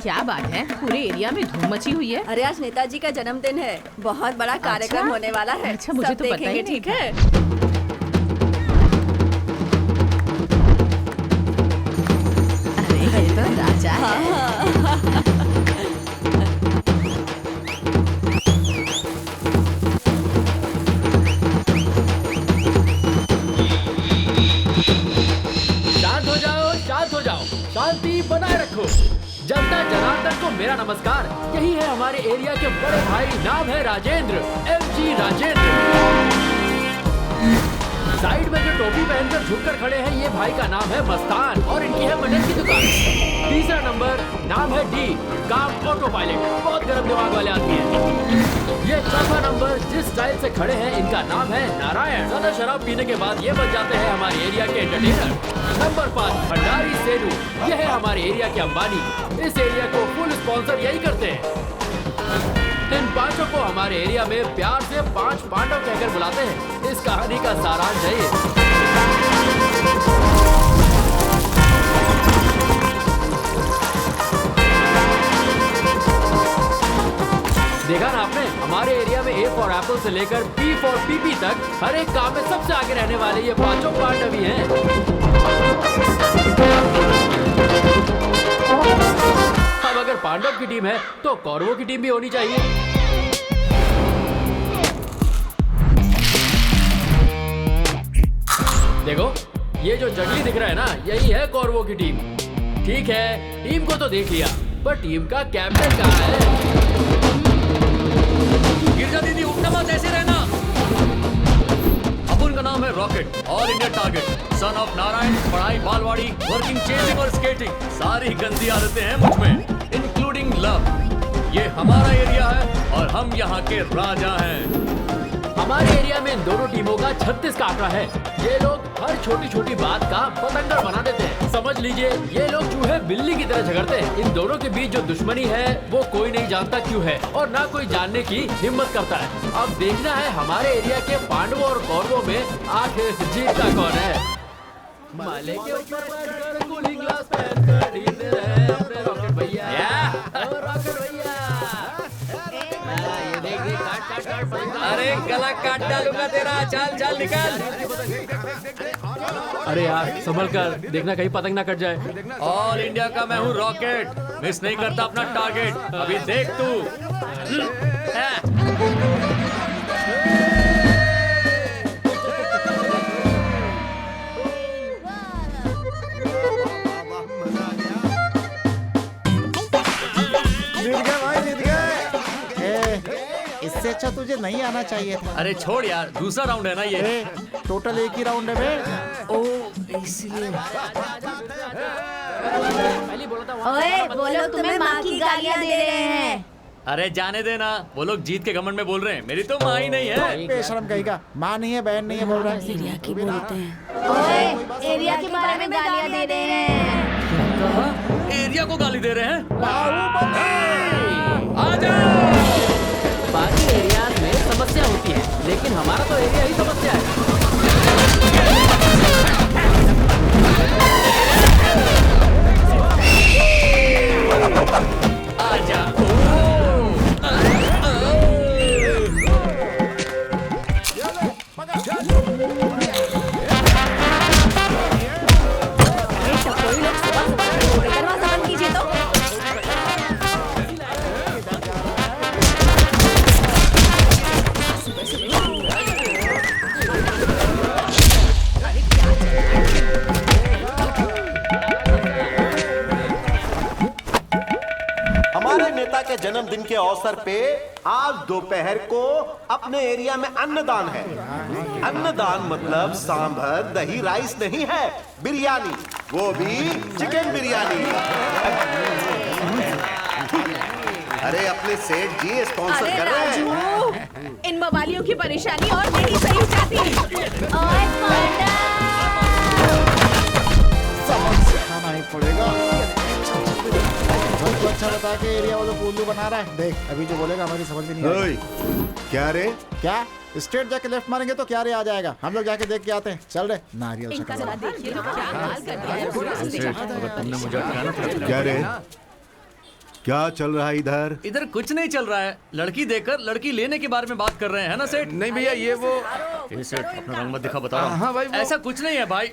क्या बात है, पूरे एरिया में धूम मची हुई है। अरे आज नेताजी का जन्मदिन है, बहुत बड़ा कार्यक्रम होने वाला है। अच्छा, मुझे सब तो पता ही देखेंगे, नहीं ठीक था। है? अरे ये तो राजा है। शांत हो जाओ, शांत हो जाओ, शांति बनाए रखो। जनता जनार्दन को मेरा नमस्कार। यही है हमारे एरिया के बड़े भाई, नाम है राजेंद्र, MG राजेंद्र। साइड में जो टोपी पहनकर झुककर खड़े हैं, ये भाई का नाम है मस्तान और इनकी है मटन की दुकान। तीसरा नंबर नाम है डी, काम ऑटो पायलट, बहुत गर्म दिमाग वाले आदमी हैं। ये चौथा नंबर जिस स्टाइल से खड़े हैं, इनका नाम है नारायण। ज्यादा शराब पीने के बाद ये बन जाते हैं हमारे एरिया के एंटरटेनर। नंबर 5 भंडारी सेनु, ये है हमारे एरिया के अंबानी। इस एरिया को फुल स्पॉन्सर यही करते हैं। इन पांचों को हमारे एरिया में प्यार से 5 पांडव कहकर बुलाते हैं। इस कहानी का सारांश है ये। देखा ना आपने, हमारे एरिया में A फॉर एप्पल से लेकर P फॉर पीपी तक हर एक काम में सबसे आगे रहने वाले ये पांचों पांडव ही हैं। अब अगर पांडव की टीम है तो कौरवों की टीम भी होनी चाहिए। देखो, ये जो जंगली दिख रहा है ना, यही है कौरवों की टीम। ठीक है, टीम को तो देख लिया, पर टीम का कैप्टन कहाँ है? गिरजा दीदी, उठना मत, ऐसे रहना। अब उनका नाम है rocket, all India target, son of Narayan, पढ़ाई बालवाड़ी, वर्किंग, चेजिंग और स्केटिंग, सारी गंदी आदतें हैं मुझ में, इंक्लूडिंग लव। ये हमारा एरिया है और हम यहाँ के राजा हैं। हमारे एरिया में इन दोनों टीमों का 36 का आंकड़ा है। ये लोग हर छोटी छोटी बात का पतंगर बना देते हैं। समझ लीजिए, ये लोग चूहे बिल्ली की तरह झगड़ते हैं। इन दोनों के बीच जो दुश्मनी है वो कोई नहीं जानता क्यों है और ना कोई जानने की हिम्मत करता है। अब देखना है हमारे एरिया के पांडवों और कौरवों में आखिर जीतता कौन है। माले के ऊपर बैठकर कूलिंग ग्लास पहनकर ढील रहे अपने रॉकेट भैया। रॉकेट भैया, ये देखिए, काट। अरे गला काट डालूंगा तेरा, चल चल निकल। अरे यार, संभल कर देखना, कहीं पतंग ना कट जाए। ऑल इंडिया का मैं हूँ रॉकेट, मिस नहीं करता अपना टारगेट। अभी देख तू। इससे अच्छा तुझे नहीं आना चाहिए था। अरे छोड़ यार, दूसरा राउंड है ना ये। टोटल एक ही राउंड है बे। ओ इसलिए। ओए, वो लोग तुम्हें माँ की गालियाँ दे रहे हैं। अरे जाने देना, वो लोग जीत के घमंड में बोल रहे हैं, मेरी तो माँ ही नहीं है। बेशरम कहेगा, माँ नहीं है, बहन नहीं है, बोल रहा है। एरिया की बोलते हैं। ओए, एरिया के बारे में गालियाँ दे रहे हैं। एरिया को गाली दे रहे हैं? आ जाओ। बाकी एरियाज में समस्या होती है, लेकिन हमारा तो एरिया ही समस्या है। आजा। कोई लोग सुबह दरवाजा बंद कीजिए तो। हमारे नेता के जन्मदिन के अवसर पे आज दोपहर को अपने एरिया में अन्नदान है। अन्नदान मतलब सांभर दही राइस नहीं है, बिरयानी, वो भी चिकन बिरयानी। अरे अपने सेठ जी स्पॉन्सर कर रहे हैं। इन मवालियों की परेशानी और नहीं सही जाती। ओए पांडा, सबक सिखाना ही पड़ेगा। सबको अच्छा बता के एरिया वालों को उल्लू बना रहा है। देख, अभी जो बोलेगा हमारी समझ में नहीं आएगी। क्या रे? क्या स्ट्रेट जाके लेफ्ट मारेंगे तो क्या रे आ जाएगा। हम लोग जाके देख के आते हैं। चल रे, नारियल इनका शक्कर। जरा देखिए तो क्या हाल कर दिया है। अगर तुमने मुझे अटकाना तो क्या रे? क्या चल रहा है इधर? इधर कुछ नहीं चल रहा है। लड़की देखकर लड़की लेने के बारे में बात कर रहे हैं ना सेठ? नहीं भैया ये वो ये सेठ अपना रंग मत दिखा, बता रहा हूं। हाँ भाई, वो- ऐसा कुछ नहीं है भाई।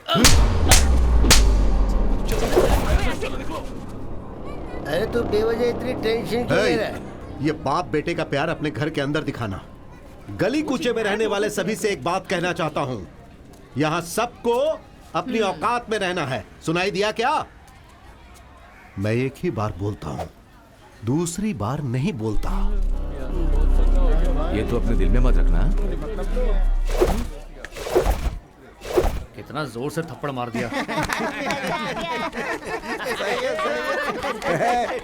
अरे तू बेवजह इतनी टेंशन क्यों ले रहा है? ये बाप बेटे का प्यार अपने घर के अंदर दिखाना। गली कूचे में रहने वाले सभी से एक बात कहना चाहता हूँ, यहाँ सबको अपनी औकात में रहना है। सुनाई दिया क्या? मैं एक ही बार बोलता हूँ, दूसरी बार नहीं बोलता। ये तो अपने दिल में मत रखना। कितना जोर से थप्पड़ मार दिया।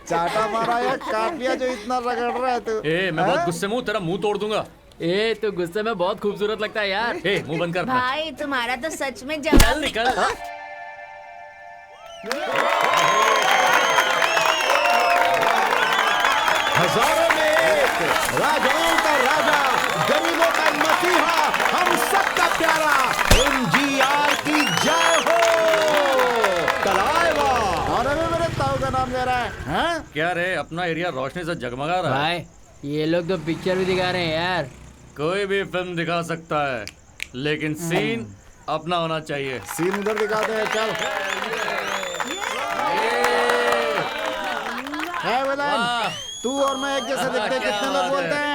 चाटा मारा या काट लिया जो इतना रगड़ रहा है तू? ए, मैं बहुत गुस्से में हूँ, तेरा मुंह तोड़ दूंगा। ए तो गुस्से में बहुत खूबसूरत लगता है यार। ए, मुंह बंद कर अपना। भाई तुम्हारा तो सच में चल जवाब निकल। हजारों में एक, राजाओं का राजा, गरीबों का मसीहा, हम सबका प्यारा MGR की जय हो। कलाएवा। और अभी मेरे ताऊ का नाम ले रहा है, हाँ? क्या रे, अपना एरिया रोशनी से जगमगा रहा है। भाई ये लोग तो पिक्चर भी दिखा रहे हैं यार। कोई भी फिल्म दिखा सकता है, लेकिन सीन अपना होना चाहिए। सीन उधर दिखाते हैं, चल। है विलन, तू और मैं एक जैसे दिखते हैं, कितने लोग बोलते हैं?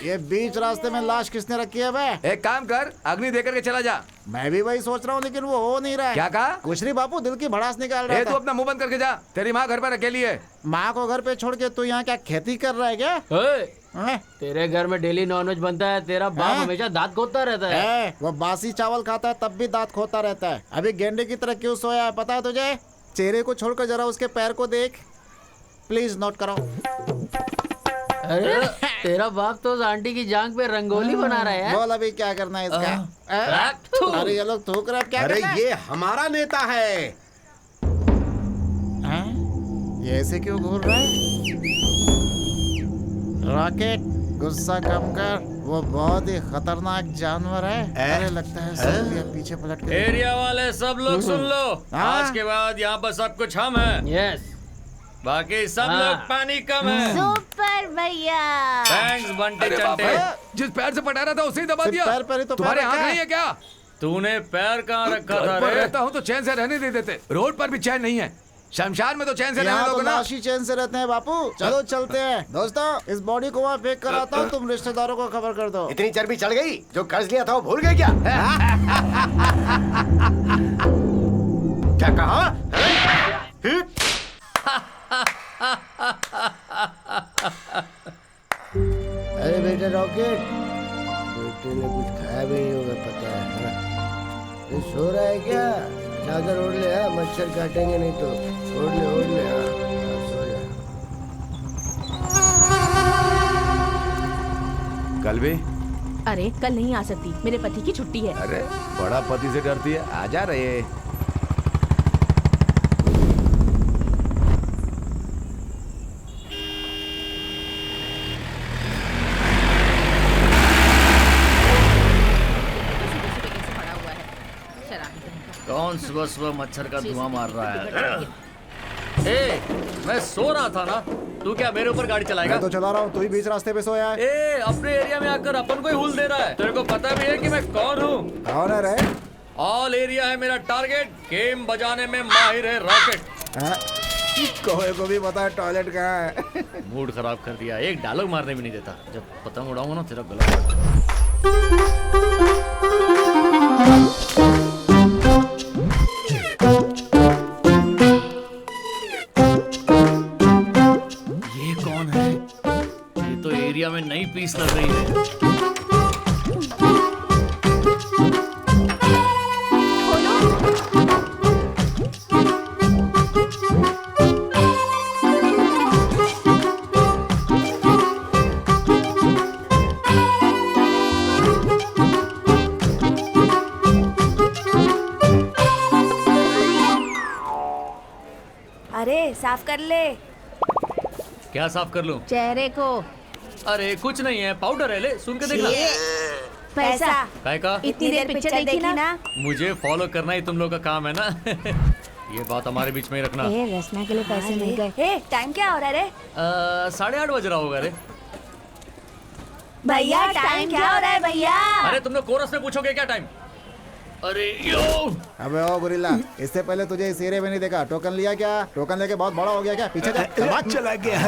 ये बीच रास्ते में लाश किसने रखी है बे? एक काम कर, अग्नि देकर के चला जा। मैं भी वही सोच रहा हूँ, लेकिन वो हो नहीं रहा है। क्या कहा? कुछ नहीं बापू, दिल की भड़ास निकाल रहा ए तू था। अपना मुंह बंद करके जा, तेरी माँ घर पर अकेली है। माँ को घर पे छोड़ के तू यहाँ क्या खेती कर रहा है क्या? ओए, हैं? तेरे घर में डेली नॉनवेज बनता है, तेरा बाप हाँ? हमेशा दांत खोदता रहता है। वो बासी चावल खाता है तब भी दांत खोता रहता है। अभी गेंडे की तरह क्यों सोया है पता है तुझे? चेहरे को छोड़कर जरा उसके पैर को देख, प्लीज नोट करो। अरे तेरा बाप तो उस आंटी की जांग पे रंगोली बना रहा है यार। बोल अभी क्या करना है इसका? अरे ये लोग थूक रहे हैं, अब क्या अरे करना है? ये हमारा नेता है। हैं? ये ऐसे क्यों घूर रहा है? रॉकेट, गुस्सा कम कर, वो बहुत ही खतरनाक जानवर है। अरे लगता है सब ये पीछे पलट के एरिया वाले सब लोग सुन लो, हाँ? आज के बाद यहाँ पर सब कुछ हम हैं। यस, बाकी सब हाँ। लोग पानी कम है। सुपर भैया। थैंक्स बंटे अरे बाप चंटे। रे, जिस पैर से पटा रहा था उसे ही दबा सिर्फ दिया। पैर पर ही तो तुम्हारे पैर हाथ रखा है। नहीं है क्या? तूने पैर कहाँ रखा था घर पर रे? रहता हूँ तो चैन से रहने नहीं देते, रोड पर भी चैन नहीं है, शमशान में तो चैन से रहने यहाँ तो दोगे ना। लाशी चैन से रहते हैं बापू। चलो चलते हैं दोस्तों, इस बॉडी को वहाँ फेंक कर आता हूँ, तुम रिश्तेदारों को खबर कर दो। इतनी चर्बी चढ़ गई, जो कर्ज लिया था वो भूल गए क्या? क्या कहा? अरे बेटा रॉकेट, बेटे ने कुछ खाया भी नहीं होगा पता है ना? ये सो रहा है क्या? चादर ओढ़ ले, हाँ, मच्छर काटेंगे नहीं तो। ओढ़ ले हाँ, सो जा। कल भी? अरे कल नहीं आ सकती, मेरे पति की छुट्टी है। अरे बड़ा पति से डरती है, आ जा रहे। कौन सुबह सुबह मच्छर का धुआं मार रहा है? ए, मैं सो रहा था ना, तू क्या मेरे ऊपर गाड़ी चलाएगा? मैं तो चला रहा हूँ, तू ही बीच रास्ते पे सोया है। ए, अपने एरिया में आकर अपन को ही हुल दे रहा है। तेरे को पता भी है कि मैं कौन हूँ? कौन है रे? ऑल एरिया है मेरा टारगेट। गेम बजाने में माहिर है रॉकेट। हाँ? कोई को भी पता है टॉयलेट कहाँ है। मूड खराब कर दिया, एक डायलॉग मारने भी नहीं देता। जब पतंग उड़ाऊंगा ना तेरा गला काट दूंगा। ये कौन है? ये तो एरिया में नई पीस लग रही है। अरे साफ कर ले। क्या साफ कर लूं? चेहरे को। अरे कुछ नहीं है, पाउडर है, ले सुन के देखना। पैसा काय का? इतनी देर पिक्चर देखी ना। मुझे फॉलो करना ही तुम लोग का काम है ना। ये बात हमारे बीच में ही रखना। रसना के लिए पैसे मिल गए। हे टाइम क्या हो रहा है रे? 8:30 बज रहा होगा रे। भैया टाइम क्या हो रहा है भैया? अरे तुम लोग कोरस में पूछोगे क्या टाइम? अरे यो अबे ओ गुरिल्ला, इससे पहले तुझे इस एरिया में नहीं देखा। टोकन लिया क्या? टोकन लेके बहुत बड़ा हो गया क्या? पीछे जा। चला गया।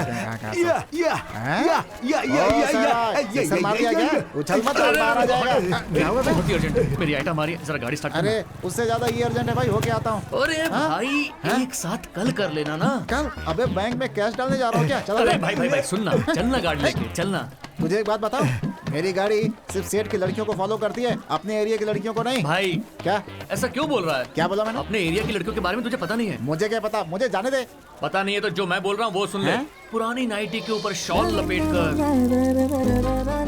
इसे मार दिया क्या? उछल मत और मारा जाएगा। क्या हुआ? बहुत ही अर्जेंट, मेरी आइटम आ रही है, जरा गाड़ी स्टार्ट करना। अरे उससे ज्यादा ये अर्जेंट है भाई, होके आता हूँ। अरे भाई एक साथ कल कर लेना ना। कल? अबे बैंक में कैश डालने जा रहा हूँ क्या? चला अरे भाई सुनना, चलना गाड़ी लेके चलना। तुझे एक बात बताओ, मेरी गाड़ी सिर्फ सेठ की लड़कियों को फॉलो करती है, अपने एरिया की लड़कियों को नहीं। भाई क्या ऐसा क्यों बोल रहा है? क्या बोला मैंने? अपने एरिया की लड़कियों के बारे में तुझे पता नहीं है? मुझे क्या पता, मुझे जाने दे। पता नहीं है तो जो मैं बोल रहा हूँ वो सुन ले। पुरानी नाइटी के ऊपर शॉल लपेटकर,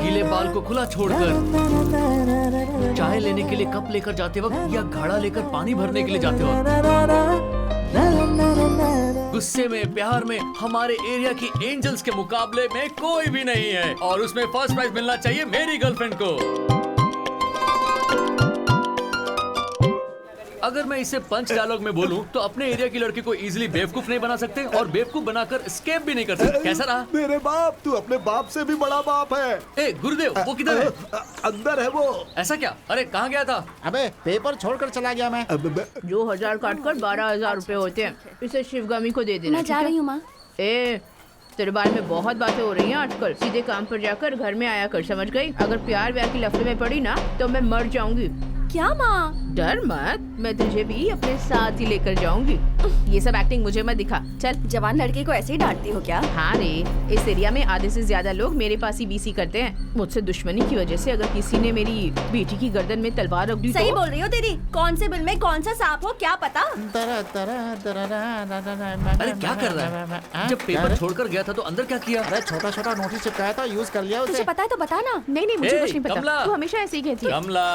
गीले बाल को खुला छोड़कर, चाय लेने के लिए कप लेकर जाते वक्त या घड़ा लेकर पानी भरने के लिए जाते वक्त, गुस्से में प्यार में हमारे एरिया की एंजल्स के मुकाबले में कोई भी नहीं है, और उसमें फर्स्ट प्राइज मिलना चाहिए मेरी गर्लफ्रेंड को। अगर मैं इसे पंच डायलॉग में बोलूं तो अपने एरिया की लड़की को इजीली बेवकूफ नहीं बना सकते और बेवकूफ बनाकर एस्केप भी नहीं कर सकते। कैसा रहा? मेरे बाप, तू अपने बाप से भी बड़ा बाप है। ए गुरुदेव, वो किधर है? अंदर है वो। ऐसा क्या? अरे कहाँ गया था? अबे पेपर छोड़कर चला गया मैं। जो 1000 काटकर 12,000 रुपए होते हैं, इसे शिवगामी को दे देना। मैं जा रही हूँ माँ। ए, तेरे बारे में बहुत बातें हो रही हैं आजकल। सीधे काम पर जाकर घर में आया कर, समझ गई? अगर प्यार व्यार की लफड़े में पड़ी ना तो मैं मर जाऊंगी। क्या माँ? डर मत, मैं तुझे भी अपने साथ ही लेकर जाऊंगी। ये सब एक्टिंग मुझे मत दिखा, चल। जवान लड़की को ऐसे ही डांटती हो क्या? हाँ रे, इस एरिया में आधे से ज्यादा लोग मेरे पास ही बीसी करते हैं। मुझसे दुश्मनी की वजह से अगर किसी ने मेरी बेटी की गर्दन में तलवार रख दी सही तो... बोल रही हो दीदी। कौन से बिल में कौन सा सांप हो क्या पता? अरे क्या कर रहा है? जब पेपर छोड़कर गया था तो अंदर क्या किया? अरे छोटा छोटा नोटिस चिपकाया था, यूज कर लिया तुझे उसे। पता है तो बता ना। नहीं मुझे कुछ नहीं पता। कमला! तू हमेशा ऐसे ही कहती है। कमला,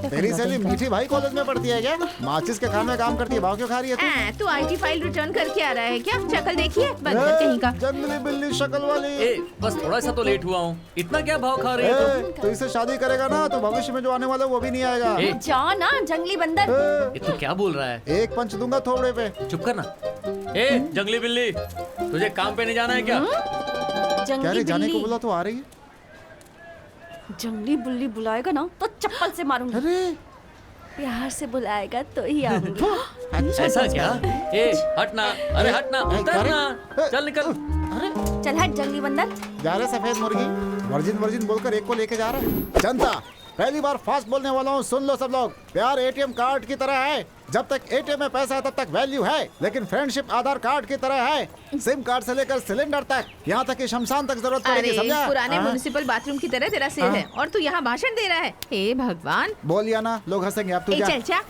तेरी सहेली मीठी भाई कॉलेज में पढ़ती है क्या? माचिस के खाने में काम करती है, भाव क्यों खा रही है तू आईटी फाइल रिटर्न करके आ रहा है क्या? शक्ल देखिए, बंदर कहीं का। जंगली बिल्ली शक्ल वाली। बस थोड़ा सा तो लेट हुआ हूँ, इतना क्या भाव खा रही है? तो इससे शादी करेगा ना तो भविष्य में जो आने वाला है वो भी नहीं आएगा। जाओ ना जंगली बंदर। ये तू क्या बोल रहा है? एक पंच दूंगा थोड़े पे। चुप करना। जंगली बिल्ली, तुझे काम पे नहीं जाना है क्या? क्या रे, जाने को बोला तो आ रही है। जंगली बिल्ली बुलाएगा ना तो चप्पल से मारूंगी। अरे प्यार से बुलाएगा तो ही आऊंगी। ऐसा क्या? हटना, अरे हटना, उतरना, चल निकल। चल हट जंगली बंदर। जा रहे सफेद मुर्गी, वर्जिन बोलकर एक को लेके जा रहा है। जनता, पहली बार फास्ट बोलने वाला हूँ, सुन लो सब लोग। प्यार एटीएम कार्ड की तरह है, जब तक एटीएम में पैसा है तब तक वैल्यू है, लेकिन फ्रेंडशिप आधार कार्ड की तरह है। सिम कार्ड से लेकर सिलेंडर तक, यहाँ तक कि शमशान तक जरूरत पड़ेगी, समझा? पुराने म्युनिसिपल बाथरूम की तरह तेरा सिर है और तू यहाँ भाषण दे रहा है। हे भगवान, बोलिया ना, लोग हंसेंगे। अब तू जा। चल जा।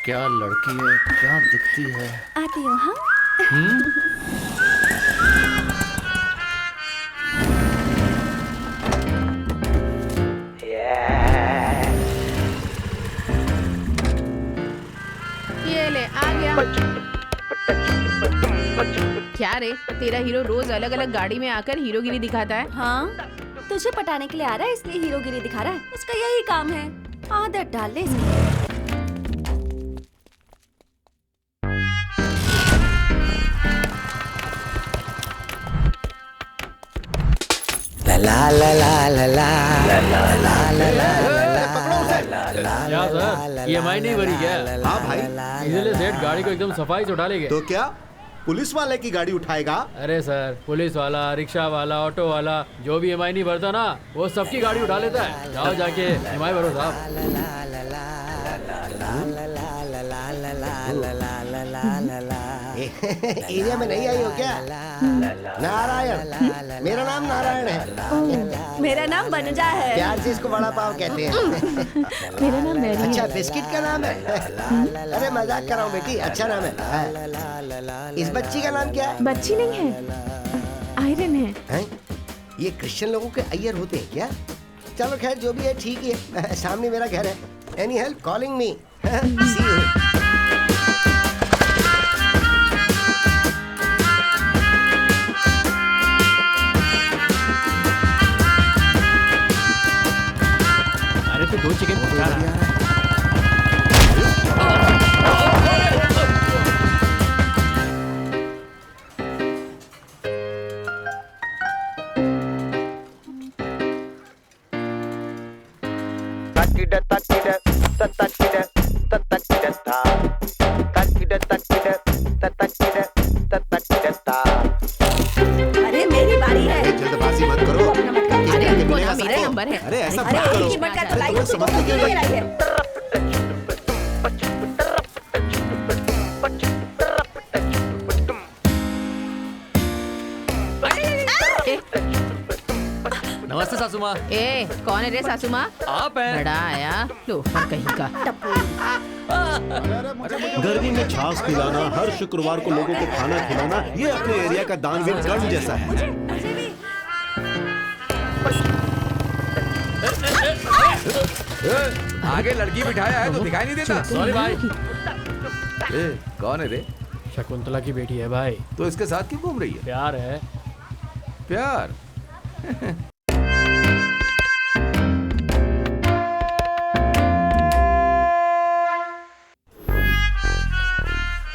क्या लड़की है, क्या दिखती है। आती हूँ। हाँ ये ले, आ गया। क्या रे, तेरा हीरो रोज अलग अलग गाड़ी में आकर हीरोगिरी दिखाता है। हाँ, तुझे पटाने के लिए आ रहा है इसलिए हीरोगिरी दिखा रहा है। उसका यही काम है, आदत डाल ले इसकी। ला ला ला ला ला क्या सर, EMI नहीं भरी क्या? हाँ भाई, इसीलिए सेठ गाड़ी को एकदम सफाई से उठा ले गए। तो क्या पुलिस वाले की गाड़ी उठाएगा? अरे सर, पुलिस वाला, रिक्शा वाला, ऑटो वाला, जो भी EMI नहीं भरता ना, वो सबकी गाड़ी उठा लेता है। जाओ जाके EMI भरो साहब। एरिया में नहीं आई हो क्या? नारायण, मेरा नाम नारायण है। मेरा नाम बनजा है। प्यार से इसको बड़ा पाव कहते हैं। मेरा नाम मैरी है। अच्छा, बिस्किट का नाम है? अरे मजाक कर रहा हूँ बेटी, अच्छा नाम है। इस बच्ची का नाम क्या है? बच्ची नहीं है, आयरन है। ये क्रिश्चियन लोगों के अय्यर होते हैं क्या? चलो खैर, जो भी है ठीक ही है। सामने मेरा घर है। Any help calling me. See you. अरे मेरी बारी है। जल्दबाजी मत करो। अरे हमको ना मेरा नंबर है। अरे ऐसा अरे मत एक करो। ही मिनट का तो लाई, तुम्हें समझते क्यों नहीं? लाई है। नमस्ते सासू माँ। ए कौन है रे सासू माँ? आप हैं? बड़ा आया लोफर कहीं का। गर्मी में छाछ पिलाना, हर शुक्रवार को लोगों को खाना खिलाना, ये अपने एरिया का दानवीर कर्ण जैसा है। आगे लड़की बिठाया है तो दिखाई नहीं देता। सॉरी भाई। ए, कौन है रे? शकुंतला की बेटी है भाई। तो इसके साथ क्यों घूम रही है? प्यार है। प्यार?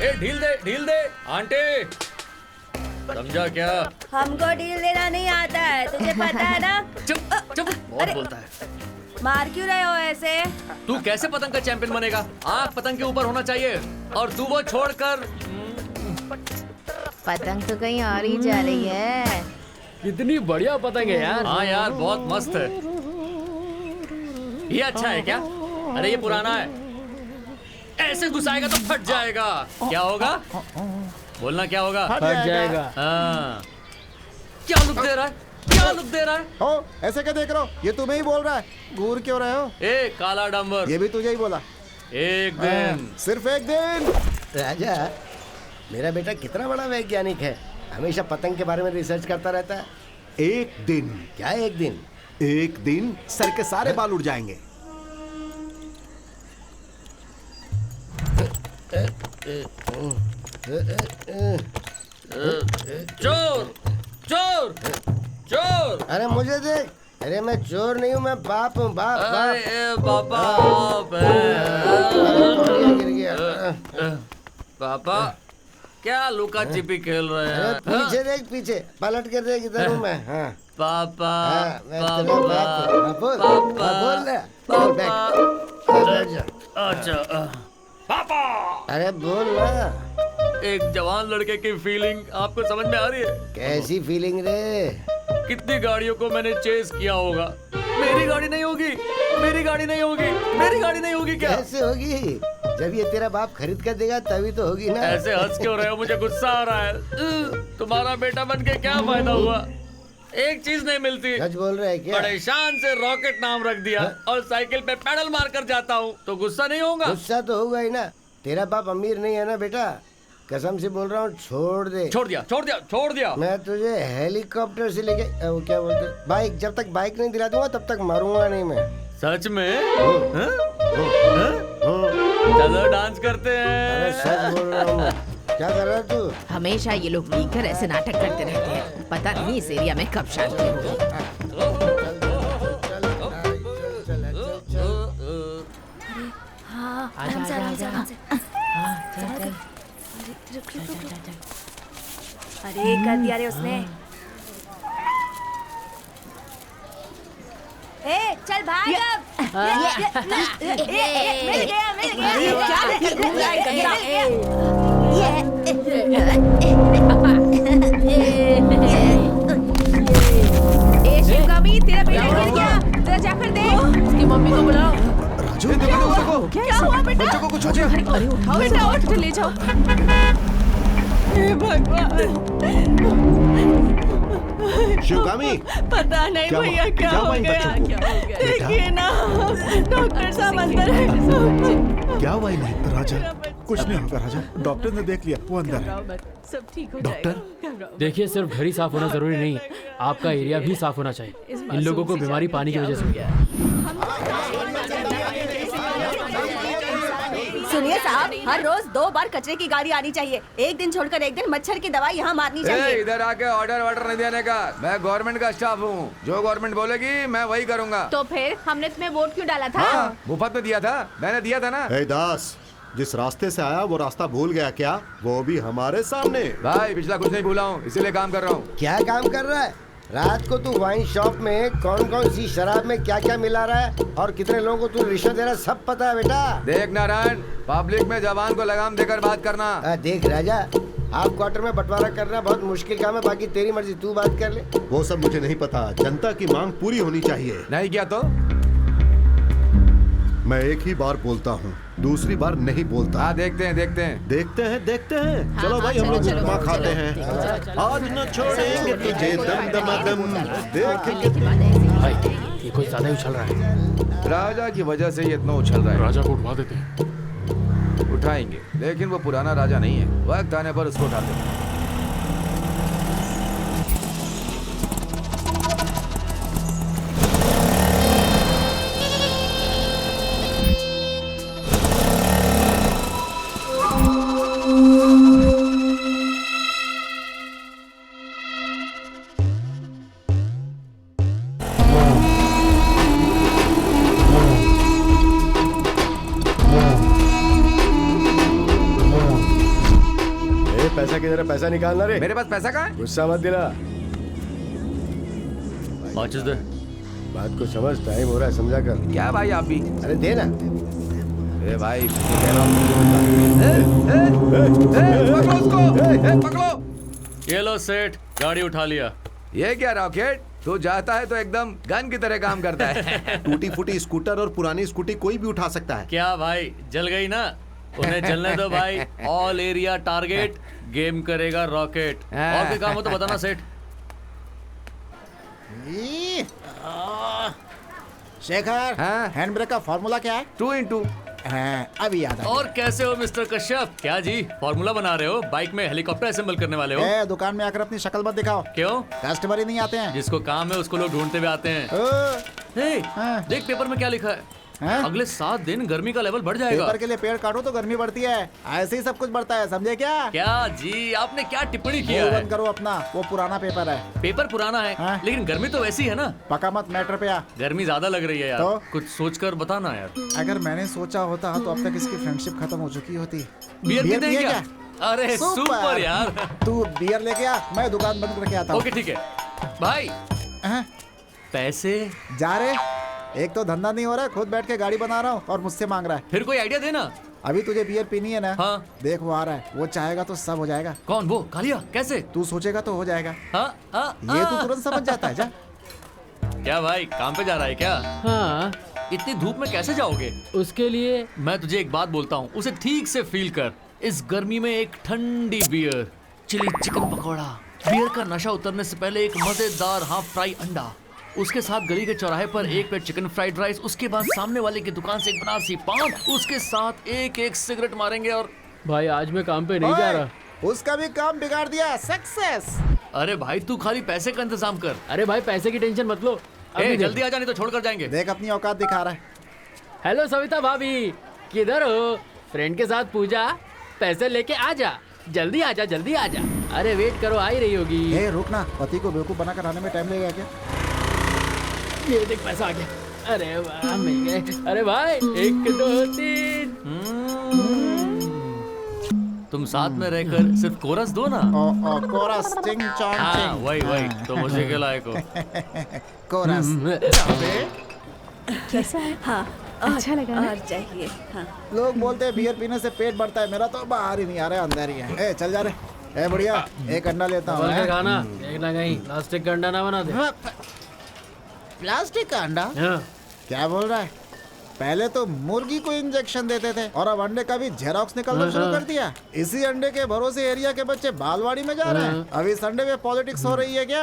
ए ढील दे आंटी। समझा क्या? हमको डील देना नहीं आता है, तुझे पता है ना? चुप चुप, बहुत बोलता है। मार क्यों रहे हो ऐसे? तू कैसे पतंग का चैंपियन बनेगा? आँख पतंग के ऊपर होना चाहिए और तू वो छोड़कर। पतंग तो कहीं और ही जा रही है। कितनी बढ़िया पतंग है यार। हाँ यार, बहुत मस्त है। ये अच्छा है क्या? अरे ये पुराना है, ऐसे घुसाएगा तो फट जाएगा। क्या होगा? बोलना क्या होगा? फट जाएगा। हाँ। क्या लुक दे रहा है? क्या लुक दे रहा है? हो ऐसे क्या देख रहे हो? ये तुम्हें ही बोल रहा है। घूर क्यों रहे हो? ए काला डंबर, ये भी तुझे ही बोला। एक दिन। सिर्फ एक दिन। राजा, मेरा बेटा कितना बड़ा वैज्ञानिक है, हमेशा पतंग के बारे में रिसर्च करता रहता है। एक दिन? क्या एक दिन? एक दिन सर के सारे बाल उड़ जाएंगे। चोर चोर चोर। अरे मुझे देख, अरे मैं चोर नहीं हूँ, मैं बाप हूँ। बाप अरे पापा, गिर गया। पापा क्या लुका छिपी खेल रहे अरे हैं? पीछे देख, पीछे पलट कर देख, इधर हूँ मैं। हाँ पापा हाँ, मैं तेरा बाप हूँ। हाँ, बोल। पापा, हाँ, बोल रहा। बोल, बैठ। हाँ, बैठ जा। अच्छा पापा, अरे बोल ना। एक जवान लड़के की फीलिंग आपको समझ में आ रही है? कैसी फीलिंग रे? कितनी गाड़ियों को मैंने चेस किया होगा, मेरी गाड़ी नहीं होगी, मेरी गाड़ी नहीं होगी, मेरी गाड़ी नहीं होगी क्या? कैसे होगी? जब ये तेरा बाप खरीद कर देगा तभी तो होगी ना। ऐसे हंस क्यों रहे हो? मुझे गुस्सा आ रहा है। तुम्हारा बेटा बन के क्या फायदा हुआ? एक चीज नहीं मिलती। सच बोल रहे हैं क्या? बड़े शान से रॉकेट नाम रख दिया और साइकिल पे पैडल मार कर जाता हूँ, तो गुस्सा नहीं होगा? गुस्सा तो होगा ही ना। तेरा बाप अमीर नहीं है ना बेटा, कसम से बोल रहा हूँ, छोड़ दे। छोड़ दिया छोड़ दिया छोड़ दिया। मैं तुझे हेलीकॉप्टर से लेके वो क्या बोलते, बाइक, जब तक बाइक नहीं दिला दूंगा तब तक मारूंगा नहीं मैं। सच में? चलो डांस करते अरे हैं। सच बोल रहा हूँ। क्या कर रहा है तू? हमेशा ये लोग मिलकर ऐसे नाटक करते रहते हैं। पता नहीं इस एरिया में कब शादी होगी। हाँ, आजा, आजा, आजा। अरे कर दिया रे उसने। ए चल भाग अब। मिल गया मिल गया। क्या लेकर घूम रहा है गधा? ए शिवगामी, तेरा बेटा गिर गया, जरा जाकर देख। उसकी मम्मी को बुलाओ। राजू, देखो क्या हुआ बेटा? बच्चों को कुछ हो गया। अरे उठाओ बेटा उठ ले जाओ। हे भगवान, शिवगामी, पता नहीं क्या भैया हुआ? क्या क्या हो हुआ इन गया? बच्चों को? क्या हो गया? देखिए ना, डॉक्टर साहब अंदर है। क्या हुआ इन्हें? राजा कुछ नहीं होगा राजा, डॉक्टर ने देख लिया, वो अंदर है। सब ठीक हो डॉक्टर, देखिए सिर्फ घर ही साफ होना जरूरी नहीं है, आपका एरिया भी साफ होना चाहिए। इन लोगों को बीमारी पानी की वजह से हुई है। सुनिए साहब, हर रोज 2 बार कचरे की गाड़ी आनी चाहिए। एक दिन छोड़कर एक दिन मच्छर की दवाई यहाँ मारनी चाहिए। इधर आके ऑर्डर वार्डर नहीं देने का। मैं गवर्नमेंट का स्टाफ हूँ, जो गवर्नमेंट बोलेगी मैं वही करूँगा। तो फिर हमने तुम्हें वोट क्यों डाला था? हाँ, मुफ्त में दिया था, मैंने दिया था ना। हे दास, जिस रास्ते से आया वो रास्ता भूल गया क्या? वो भी हमारे सामने। भाई पिछला कुछ नहीं भूला हूँ, इसीलिए काम कर रहा हूँ। क्या काम कर रहा है? रात को तू वाइन शॉप में कौन कौन सी शराब में क्या क्या मिला रहा है और कितने लोगों को तू रिश्वत दे रहा है, सब पता है बेटा। देख नारायण, पब्लिक में जवान को लगाम देकर बात करना। देख राजा, आप क्वार्टर में बंटवारा करना बहुत मुश्किल काम है, बाकी तेरी मर्जी, तू बात कर ले। वो सब मुझे नहीं पता, जनता की मांग पूरी होनी चाहिए। नहीं किया तो मैं एक ही बार बोलता हूँ, दूसरी बार नहीं बोलता। हाँ, देखते हैं देखते हैं देखते हैं। चलो भाई, हम लोग उपमा खाते हैं। आज न छोड़ेंगे तुझे दम दमादम। देख भाई ये कोई ज्यादा ही उछल रहा है। राजा की वजह से ये इतना उछल रहा है। राजा को उठवा देते हैं। उठाएंगे, लेकिन वो पुराना राजा नहीं है। वक्त आने पर उसको उठाते हैं। पैसा किधर है? पैसा निकालना रे। मेरे पास पैसा कहाँ है? गुस्सा मत दिला। माचिस दे। बात को समझ, टाइम हो रहा है, समझा कर। क्या भाई आप भी? अरे दे ना। ए भाई, पकड़ो उसको, पकड़ो। ये लो सेठ, गाड़ी उठा लिया। ये क्या रॉकेट? तू जाता है तो एकदम गन की तरह काम करता है। टूटी फूटी स्कूटर और पुरानी स्कूटी कोई भी उठा सकता है। क्या भाई, जल गई ना? उन्हें जलने दो भाई। ऑल एरिया टारगेट, गेम करेगा रॉकेट। और कोई काम हो तो बताना सेठ। शेखर, हाँ? हैंड ब्रेक का फॉर्मूला क्या है? 2 in 2। अभी याद आ और कैसे हो मिस्टर कश्यप? क्या जी, फॉर्मूला बना रहे हो? बाइक में हेलीकॉप्टर असेंबल करने वाले हो? दुकान में आकर अपनी शक्ल मत दिखाओ। क्यों? कस्टमर ही नहीं आते हैं। जिसको काम है उसको लोग ढूंढते हुए आते हैं। देख पेपर में क्या लिखा है। अगले 7 दिन गर्मी का लेवल बढ़ जाएगा। पेपर के लिए पेड़ काटो तो गर्मी बढ़ती है, ऐसे ही सब कुछ बढ़ता है, समझे क्या? क्या जी, आपने क्या टिप्पणी किया है? बंद करो अपना, वो पुराना पेपर है। पेपर पुराना है, लेकिन गर्मी तो वैसी है ना। पका मत, मैटर पे आ। गर्मी ज्यादा लग रही है यार। तो? कुछ सोचकर बताना यार। अगर मैंने सोचा होता तो अब तक इसकी फ्रेंडशिप खत्म हो चुकी होती। बियर पीते हैं क्या? अरे सुपर यार। तू बियर लेके आ, मैं दुकान बंद करके आता हूँ। ओके ठीक है भाई। पैसे जा रहे? एक तो धंधा नहीं हो रहा है, खुद बैठ के गाड़ी बना रहा हूँ और मुझसे मांग रहा है। फिर कोई आइडिया देना। अभी तुझे बियर पीनी है ना? हाँ। देख वो आ रहा है, वो चाहेगा तो सब हो जाएगा। कौन? वो कालिया? कैसे? तू सोचेगा तो हो जाएगा। ये तू तुरंत समझ जाता है। जा। क्या भाई, काम पे जा रहा है क्या? हाँ। इतनी धूप में कैसे जाओगे? उसके लिए मैं तुझे एक बात बोलता हूँ, उसे ठीक से फील कर। इस गर्मी में एक ठंडी beer, chilli chicken pakora, beer का नशा उतरने से पहले एक मजेदार हाफ फ्राई अंडा, उसके साथ गली के चौराहे पर एक प्लेट चिकन फ्राइड राइस, उसके बाद सामने वाले की दुकान से एक बनारसी पान, उसके साथ एक सिगरेट मारेंगे। और भाई आज मैं काम पे नहीं जा रहा। उसका भी काम बिगाड़ दिया। सक्सेस। अरे भाई तू खाली पैसे का इंतजाम कर। अरे भाई पैसे की टेंशन मत लो, जल्दी आ जा नहीं तो छोड़ कर जाएंगे। देख अपनी औकात दिखा रहा है। हेलो सविता भाभी, किधर हो? फ्रेंड के साथ पूजा, पैसे लेके आ जा, जल्दी आ जा, जल्दी आ जा। अरे वेट करो, आ ही रही होगी। रुक ना, पति को बेवकूफ बनाकर आने में टाइम लगेगा क्या? ये देख पैसा आ गया। अरे वाह, मिल गए। अरे भाई 1 2 3। तुम साथ में रहकर सिर्फ कोरस दो ना। कोरस चिंग चॉन्ग। वही तो मुझे के लायक हो। कोरस। कैसा है? हाँ, अच्छा लगा ना? और चाहिए। हाँ। लोग बोलते हैं बियर पीने से पेट बढ़ता है, मेरा तो बाहर ही नहीं आ रहा, अंदर ही है। चल जा रहे। बढ़िया, एक अंडा लेता हूँ। खाना देखना कहीं प्लास्टिक का अंडा ना बना दे। प्लास्टिक का अंडा? हाँ। क्या बोल रहा है? पहले तो मुर्गी को इंजेक्शन देते थे और अब अंडे का भी जेरोक्स निकलना शुरू कर दिया। इसी अंडे के भरोसे एरिया के बच्चे बालवाड़ी में जा रहे हैं। अभी संडे में पॉलिटिक्स हो रही है क्या?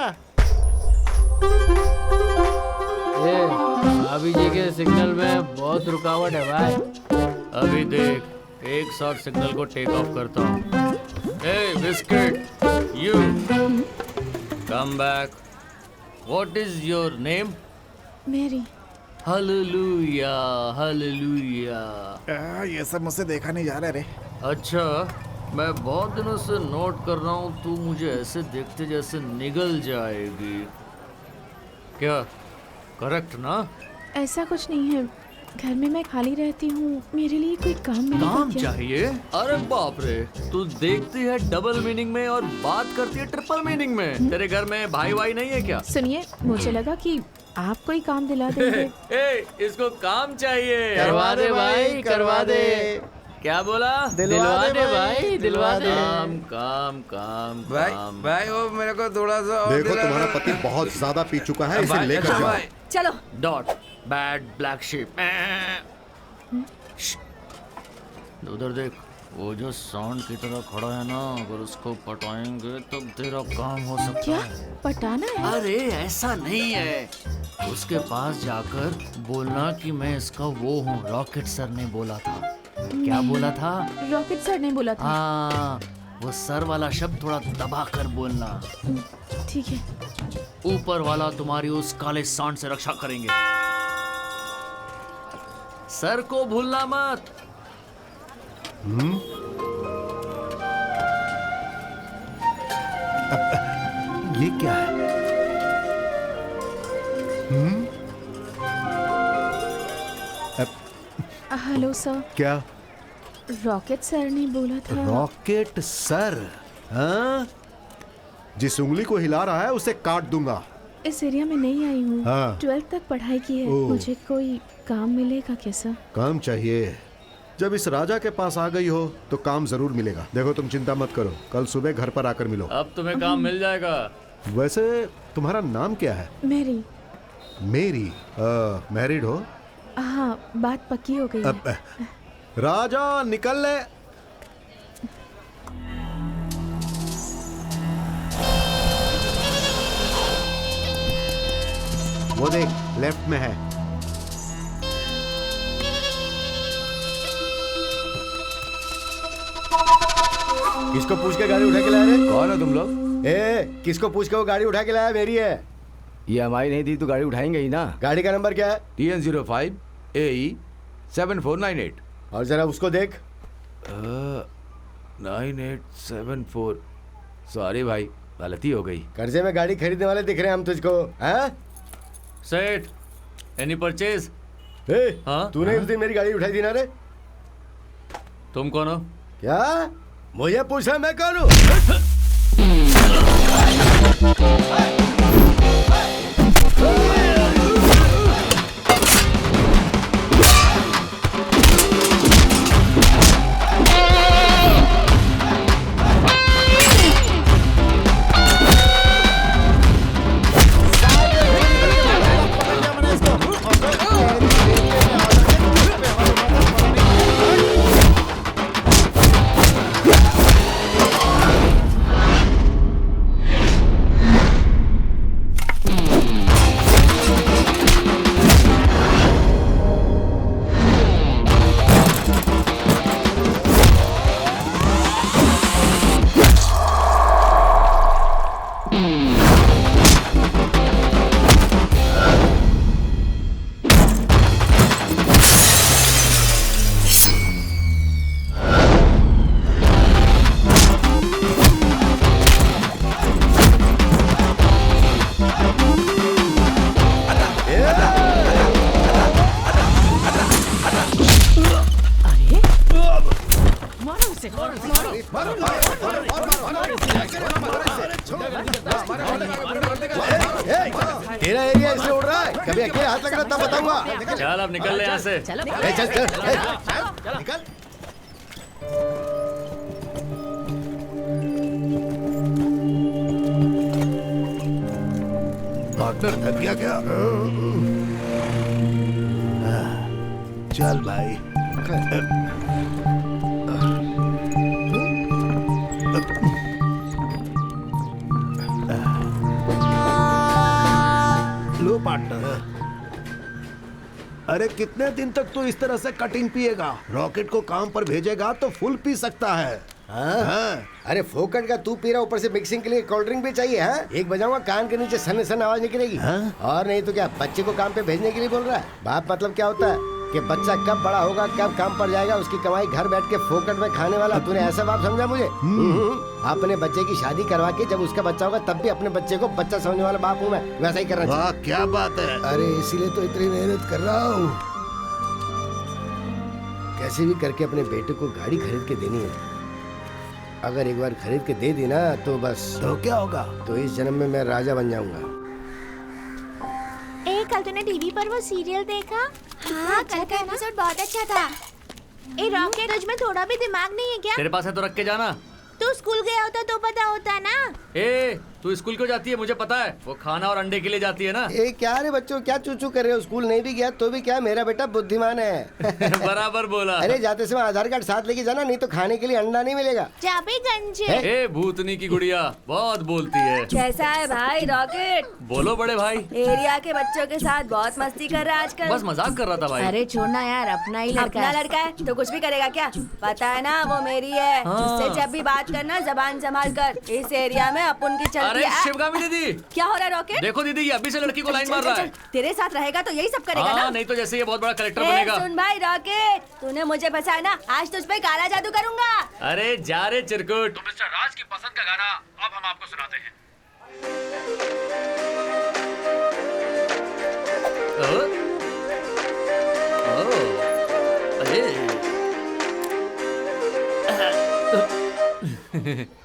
भाभी जी के सिग्नल में बहुत रुकावट है भाई। अभी देख, एक साथ सिग्नल को टेक ऑफ करता हूँ। Biscuit, you come back. What is your name? Mary. Hallelujah, hallelujah. ये सब मुझसे देखा नहीं जा रहा रे। अच्छा, मैं बहुत दिनों से नोट कर रहा हूँ, तू मुझे ऐसे देखते जैसे निगल जाएगी। क्या करेक्ट ना? ऐसा कुछ नहीं है, घर में मैं खाली रहती हूँ, मेरे लिए कोई काम मिलेगा काम क्या? चाहिए? अरे बाप रे, तू देखती है डबल मीनिंग में और बात करती है ट्रिपल मीनिंग में। तेरे घर में भाई वाई नहीं है क्या? सुनिए, मुझे लगा कि आप कोई काम दिला देंगे। ए, इसको काम चाहिए। करवा दे भाई, करवा दे। क्या बोला? दिलवा दे भाई, दिलवा दे। काम काम काम भाई काम। भाई वो मेरे को थोड़ा सा और देखो दिला तुम्हारा दो। पति बहुत ज्यादा पी चुका है, इसे भाई, लेकर अच्छा जाओ। भाई। चलो डॉट बैड ब्लैक शिप। उधर देख, वो जो सांड की तरह खड़ा है ना, अगर उसको पटाएंगे तो तेरा काम हो सकता क्या है। पटाना है? अरे ऐसा नहीं है, उसके पास जाकर बोलना कि मैं इसका वो हूँ, रॉकेट सर ने बोला था। क्या बोला था? रॉकेट सर ने बोला था। हाँ, वो सर वाला शब्द थोड़ा दबा कर बोलना। ठीक है। ऊपर वाला तुम्हारी उस काले सांड से रक्षा करेंगे। सर को भूलना मत। ये क्या है? हेलो सर, क्या? रॉकेट सर ने बोला था। Rocket sir? हाँ? जिस उंगली को हिला रहा है उसे काट दूंगा। इस एरिया में नहीं आई हूँ। हाँ। 12th तक पढ़ाई की है। ओह। मुझे कोई काम मिलेगा क्या सर? काम चाहिए? जब इस राजा के पास आ गई हो तो काम जरूर मिलेगा। देखो तुम चिंता मत करो, कल सुबह घर पर आकर मिलो। अब तुम्हें काम मिल जाएगा। वैसे तुम्हारा नाम क्या है? मेरी। मेरी? मैरिड हो? हाँ, बात पक्की हो गई है। अब राजा निकल ले। वो देख, लेफ्ट में है। किसको पूछ के गाड़ी उठा के लाया रे? कौन हो तुम लोग? किसको पूछ के वो गाड़ी उठा के लाया? मेरी है। ये हमारी नहीं थी तो गाड़ी उठाएंगे ही ना। गाड़ी का नंबर क्या है? TN05 AE 7498। और जरा उसको देख। 9874। सॉरी भाई, गलती हो गई। कर्जे में गाड़ी खरीदने वाले दिख रहे हैं हम तुझको, हैं? सेठ, एनी परचेज? हाँ? तूने उस दिन मेरी गाड़ी उठाई थी ना रे? तुम कौन हो? क्या? मुझे पूछा मैं कौन हूँ? तेरा एरिया इसलिए उड़ रहा है, कभी अकेले हाथ लगना तब बताऊंगा। चल अब निकल ले यहाँ से। चल निकल। पार्टनर थक गया क्या? चल भाई। लो पार्टनर। अरे कितने दिन तक तू इस तरह से कटिंग पिएगा? रॉकेट को काम पर भेजेगा तो फुल पी सकता है। हाँ? अरे फोकट का तू पी रहा, ऊपर से मिक्सिंग के लिए कोल्ड ड्रिंक भी चाहिए है? एक बजाऊंगा कान के नीचे सन सन आवाज निकलेगी। और नहीं तो क्या बच्चे को काम पे भेजने के लिए बोल रहा है? बाप मतलब क्या होता है कि बच्चा कब बड़ा होगा, कब काम पर जाएगा, उसकी कमाई घर बैठ के फोकट में खाने वाला। तूने ऐसा बाप समझा मुझे? अपने बच्चे की शादी करवा के जब उसका बच्चा होगा तब भी अपने बच्चे को बच्चा समझने वाला बाप हूँ मैं। वैसा ही करना चाहिए। क्या बात है। अरे इसीलिए तो इतनी मेहनत कर रहा हूँ। कैसे भी करके अपने बेटे को गाड़ी खरीद के देनी है। अगर एक बार खरीद के दे दी ना तो बस। तो क्या होगा? तो इस जन्म में मैं राजा बन जाऊंगा। कल तूने टीवी पर वो सीरियल देखा? हाँ, कल का एपिसोड बहुत अच्छा था। रॉकेट, तुझ में थोड़ा भी दिमाग नहीं है क्या? तेरे पास है तो रख के जाना। तू स्कूल गया होता तो पता होता ना। तू स्कूल क्यों जाती है मुझे पता है। वो खाना और अंडे के लिए जाती है ना। क्या रे बच्चों, क्या चूचू कर रहे हो? स्कूल नहीं भी गया तो भी क्या, मेरा बेटा बुद्धिमान है। बराबर बोला। अरे जाते समय आधार कार्ड साथ लेके जाना, नहीं तो खाने के लिए अंडा नहीं मिलेगा। चाबी गंजे। भूतनी की गुड़िया बहुत बोलती है। कैसा है भाई रॉकेट? बोलो बड़े भाई। एरिया के बच्चों के साथ बहुत मस्ती कर रहा है आजकल। बस मजाक कर रहा था भाई। अरे छोड़ना यार, अपना ही लड़का अपना लड़का है तो कुछ भी करेगा क्या? पता है ना वो मेरी है। उससे जब भी बात करना जबान संभाल कर। इस एरिया में अपन की चलती है। शिवगामी दीदी, क्या हो रहा है रॉकेट? देखो दीदी, ये अभी से लड़की को लाइन मार रहा है। तेरे साथ रहेगा तो यही सब करेगा ना? नहीं तो जैसे ये बहुत बड़ा कलेक्टर बनेगा। सुन भाई रॉकेट, तूने मुझे फंसाया ना, आज तुझ पे काला जादू करूंगा। अरे जा रे चिरकुट। तो मिस्टर राज की पसंद का गाना अब हम आपको सुनाते हैं।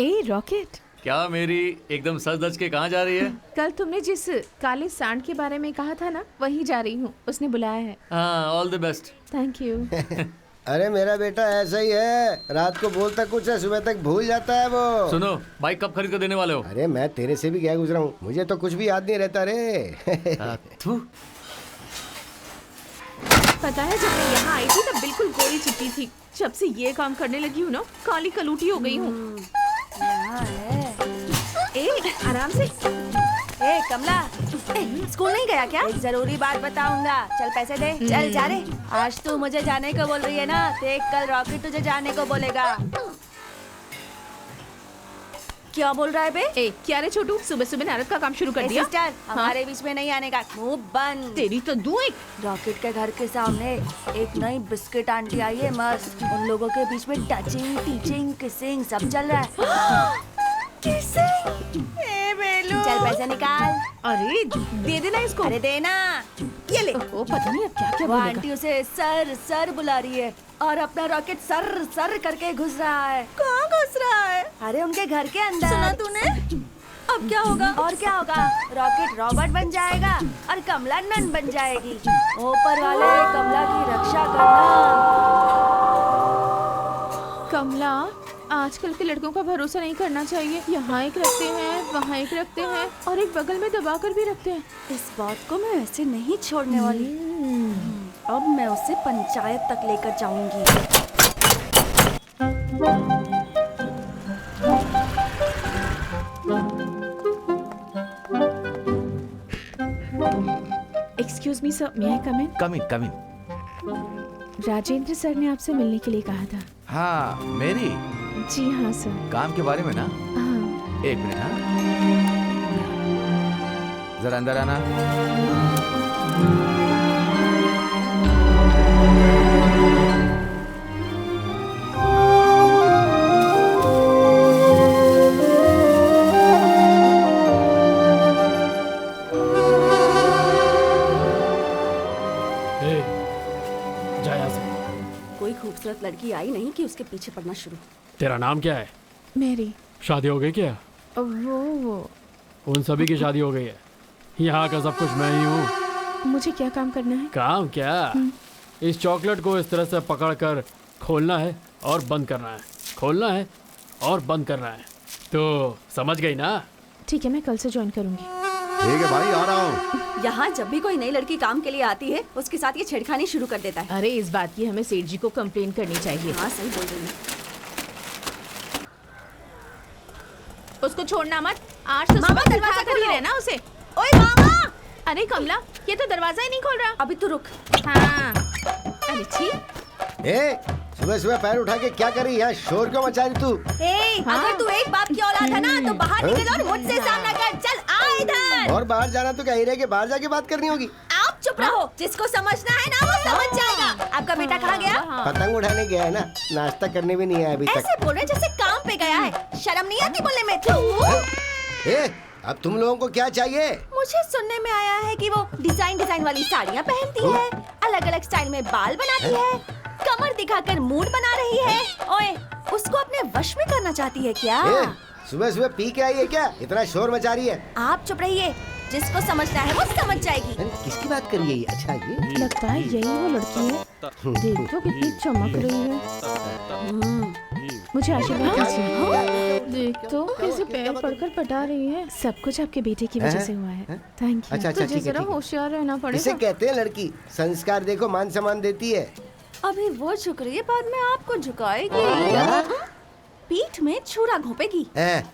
ए रॉकेट, क्या मेरी एकदम सज धज के कहाँ जा रही है? कल तुमने जिस काले सांड के बारे में कहा था ना, वहीं जा रही हूँ। उसने बुलाया है। हाँ, all the best. Thank you. अरे मेरा बेटा ऐसा ही है, रात को बोलता कुछ है, सुबह तक भूल जाता है वो। सुनो, बाइक कब खरीद कर देने वाले हो? अरे मैं तेरे से भी क्या गुजरा हूँ, मुझे तो कुछ भी याद नहीं रहता रे। पता है, जब मैं यहाँ आई थी तब बिल्कुल गोरी चिट्टी थी। जब से ये काम करने लगी हूँ ना, काली कलूटी हो गई हूँ। आराम से। कमला, स्कूल नहीं गया क्या? एक जरूरी बात बताऊंगा, चल पैसे दे। चल जा रे। आज तू मुझे जाने को बोल रही है ना, देख कल रॉकेट तुझे जाने को बोलेगा। क्या बोल रहा है बे? क्या रे छोटू, सुबह सुबह नारद का काम शुरू कर दिया? सिस्टर, हमारे बीच में नहीं आने का, मुंह बंद। तेरी तो दू एक। रॉकेट के घर के सामने एक नई बिस्किट आंटी आई है, मस्त। उन लोगों के बीच में टचिंग, टीचिंग, किसिंग सब चल रहा है। चल पैसे निकाल। अरे दे देना इसको। अरे देना, ये ले। ओ, पता नहीं अब क्या क्या वो बोलेगा। आंटी उसे सर सर बुला रही है और अपना रॉकेट सर सर करके घुस रहा है। कहाँ घुस रहा है? अरे उनके घर के अंदर। सुना तूने? अब क्या होगा? और क्या होगा? रॉकेट रॉबर्ट बन जाएगा और कमला नन बन जाएगी। ऊपर वाले कमला की रक्षा करना। कमला, आजकल के लड़कों का भरोसा नहीं करना चाहिए। यहाँ एक रखते हैं, वहाँ एक रखते हैं और एक बगल में दबा कर भी रखते हैं। इस बात को मैं ऐसे नहीं छोड़ने वाली। अब मैं उसे पंचायत तक लेकर जाऊंगी। एक्सक्यूज मी सर, मे आई कम इन? कम इन, कम इन। राजेंद्र सर ने आपसे मिलने के लिए कहा था। हाँ, मेरी? जी हाँ सर। काम के बारे में ना? हाँ। एक मिनट। हाँ, जरा अंदर आना। कोई खूबसूरत लड़की आई नहीं कि उसके पीछे पड़ना शुरू। तेरा नाम क्या है? मेरी। शादी हो गई क्या? वो उन सभी की शादी हो गई है। यहाँ का सब कुछ मैं ही हूँ। मुझे क्या काम करना है? काम क्या? इस चॉकलेट को इस तरह से पकड़ कर खोलना है और बंद करना है, खोलना है और बंद करना है। तो समझ गई ना? ठीक है, मैं कल से ज्वाइन करूंगी। ठीक है भाई, आ रहा हूँ। यहाँ जब भी कोई नई लड़की काम के लिए आती है, उसके साथ ये छेड़खानी शुरू कर देता है। अरे इस बात की हमें सेठ जी को कंप्लेन करनी चाहिए। हाँ सही बोल रही है। उसको छोड़ना मत। आज तो मामा सुबह दरवाजा कर ही खोलो। रहना उसे। ओए मामा! अरे कमला, ये तो दरवाजा ही नहीं खोल रहा। अभी तो रुक। हाँ। अरे छी। सुबह सुबह पैर उठा के क्या कर रही है? शोर क्यों मचा रही तू? अगर तू एक बाप की औलाद है ना तो बाहर निकल और मुझसे सामना कर। चल आ इधर। और बाहर जाना तो कहीं रह के बाहर जाके बात करनी होगी। आप चुप रहो। जिसको समझना है ना वो समझ जाएगा। आपका बेटा कहाँ गया? पतंग उठाने गया है ना, नाश्ता करने भी नहीं आया अभी तक। ऐसे बोल रहे जैसे काम पे गया है। शर्म नहीं आती बोलने में? अब तुम लोगों को क्या चाहिए? मुझे सुनने में आया है कि वो डिजाइन वाली साड़ियाँ पहनती है, अलग अलग स्टाइल में बाल बनाती है कमर दिखाकर मूड बना रही है। ओए, उसको अपने वश में करना चाहती है क्या? सुबह सुबह पी के आई है क्या? इतना शोर मचा रही है। आप चुप रहिए, जिसको समझना है वो समझ जाएगी। किसकी बात कर रही है? अच्छा ये लगता है यही वो लड़की है। देख तो कितनी चमक रही है। मुझे आशीर्वाद दीजिए। देख तो कैसे पैर पड़कर पटा रही है। सब कुछ आपके बेटे की वजह से हुआ है। Thank you. अच्छा, तुझे जरा होशियार रहना इसे पड़ेगा। कहते हैं लड़की। संस्कार देखो, मान सम्मान देती है। अभी वो झुक रही है, बाद में आपको झुकाएगी। पीठ में छुरा घोंपेगी।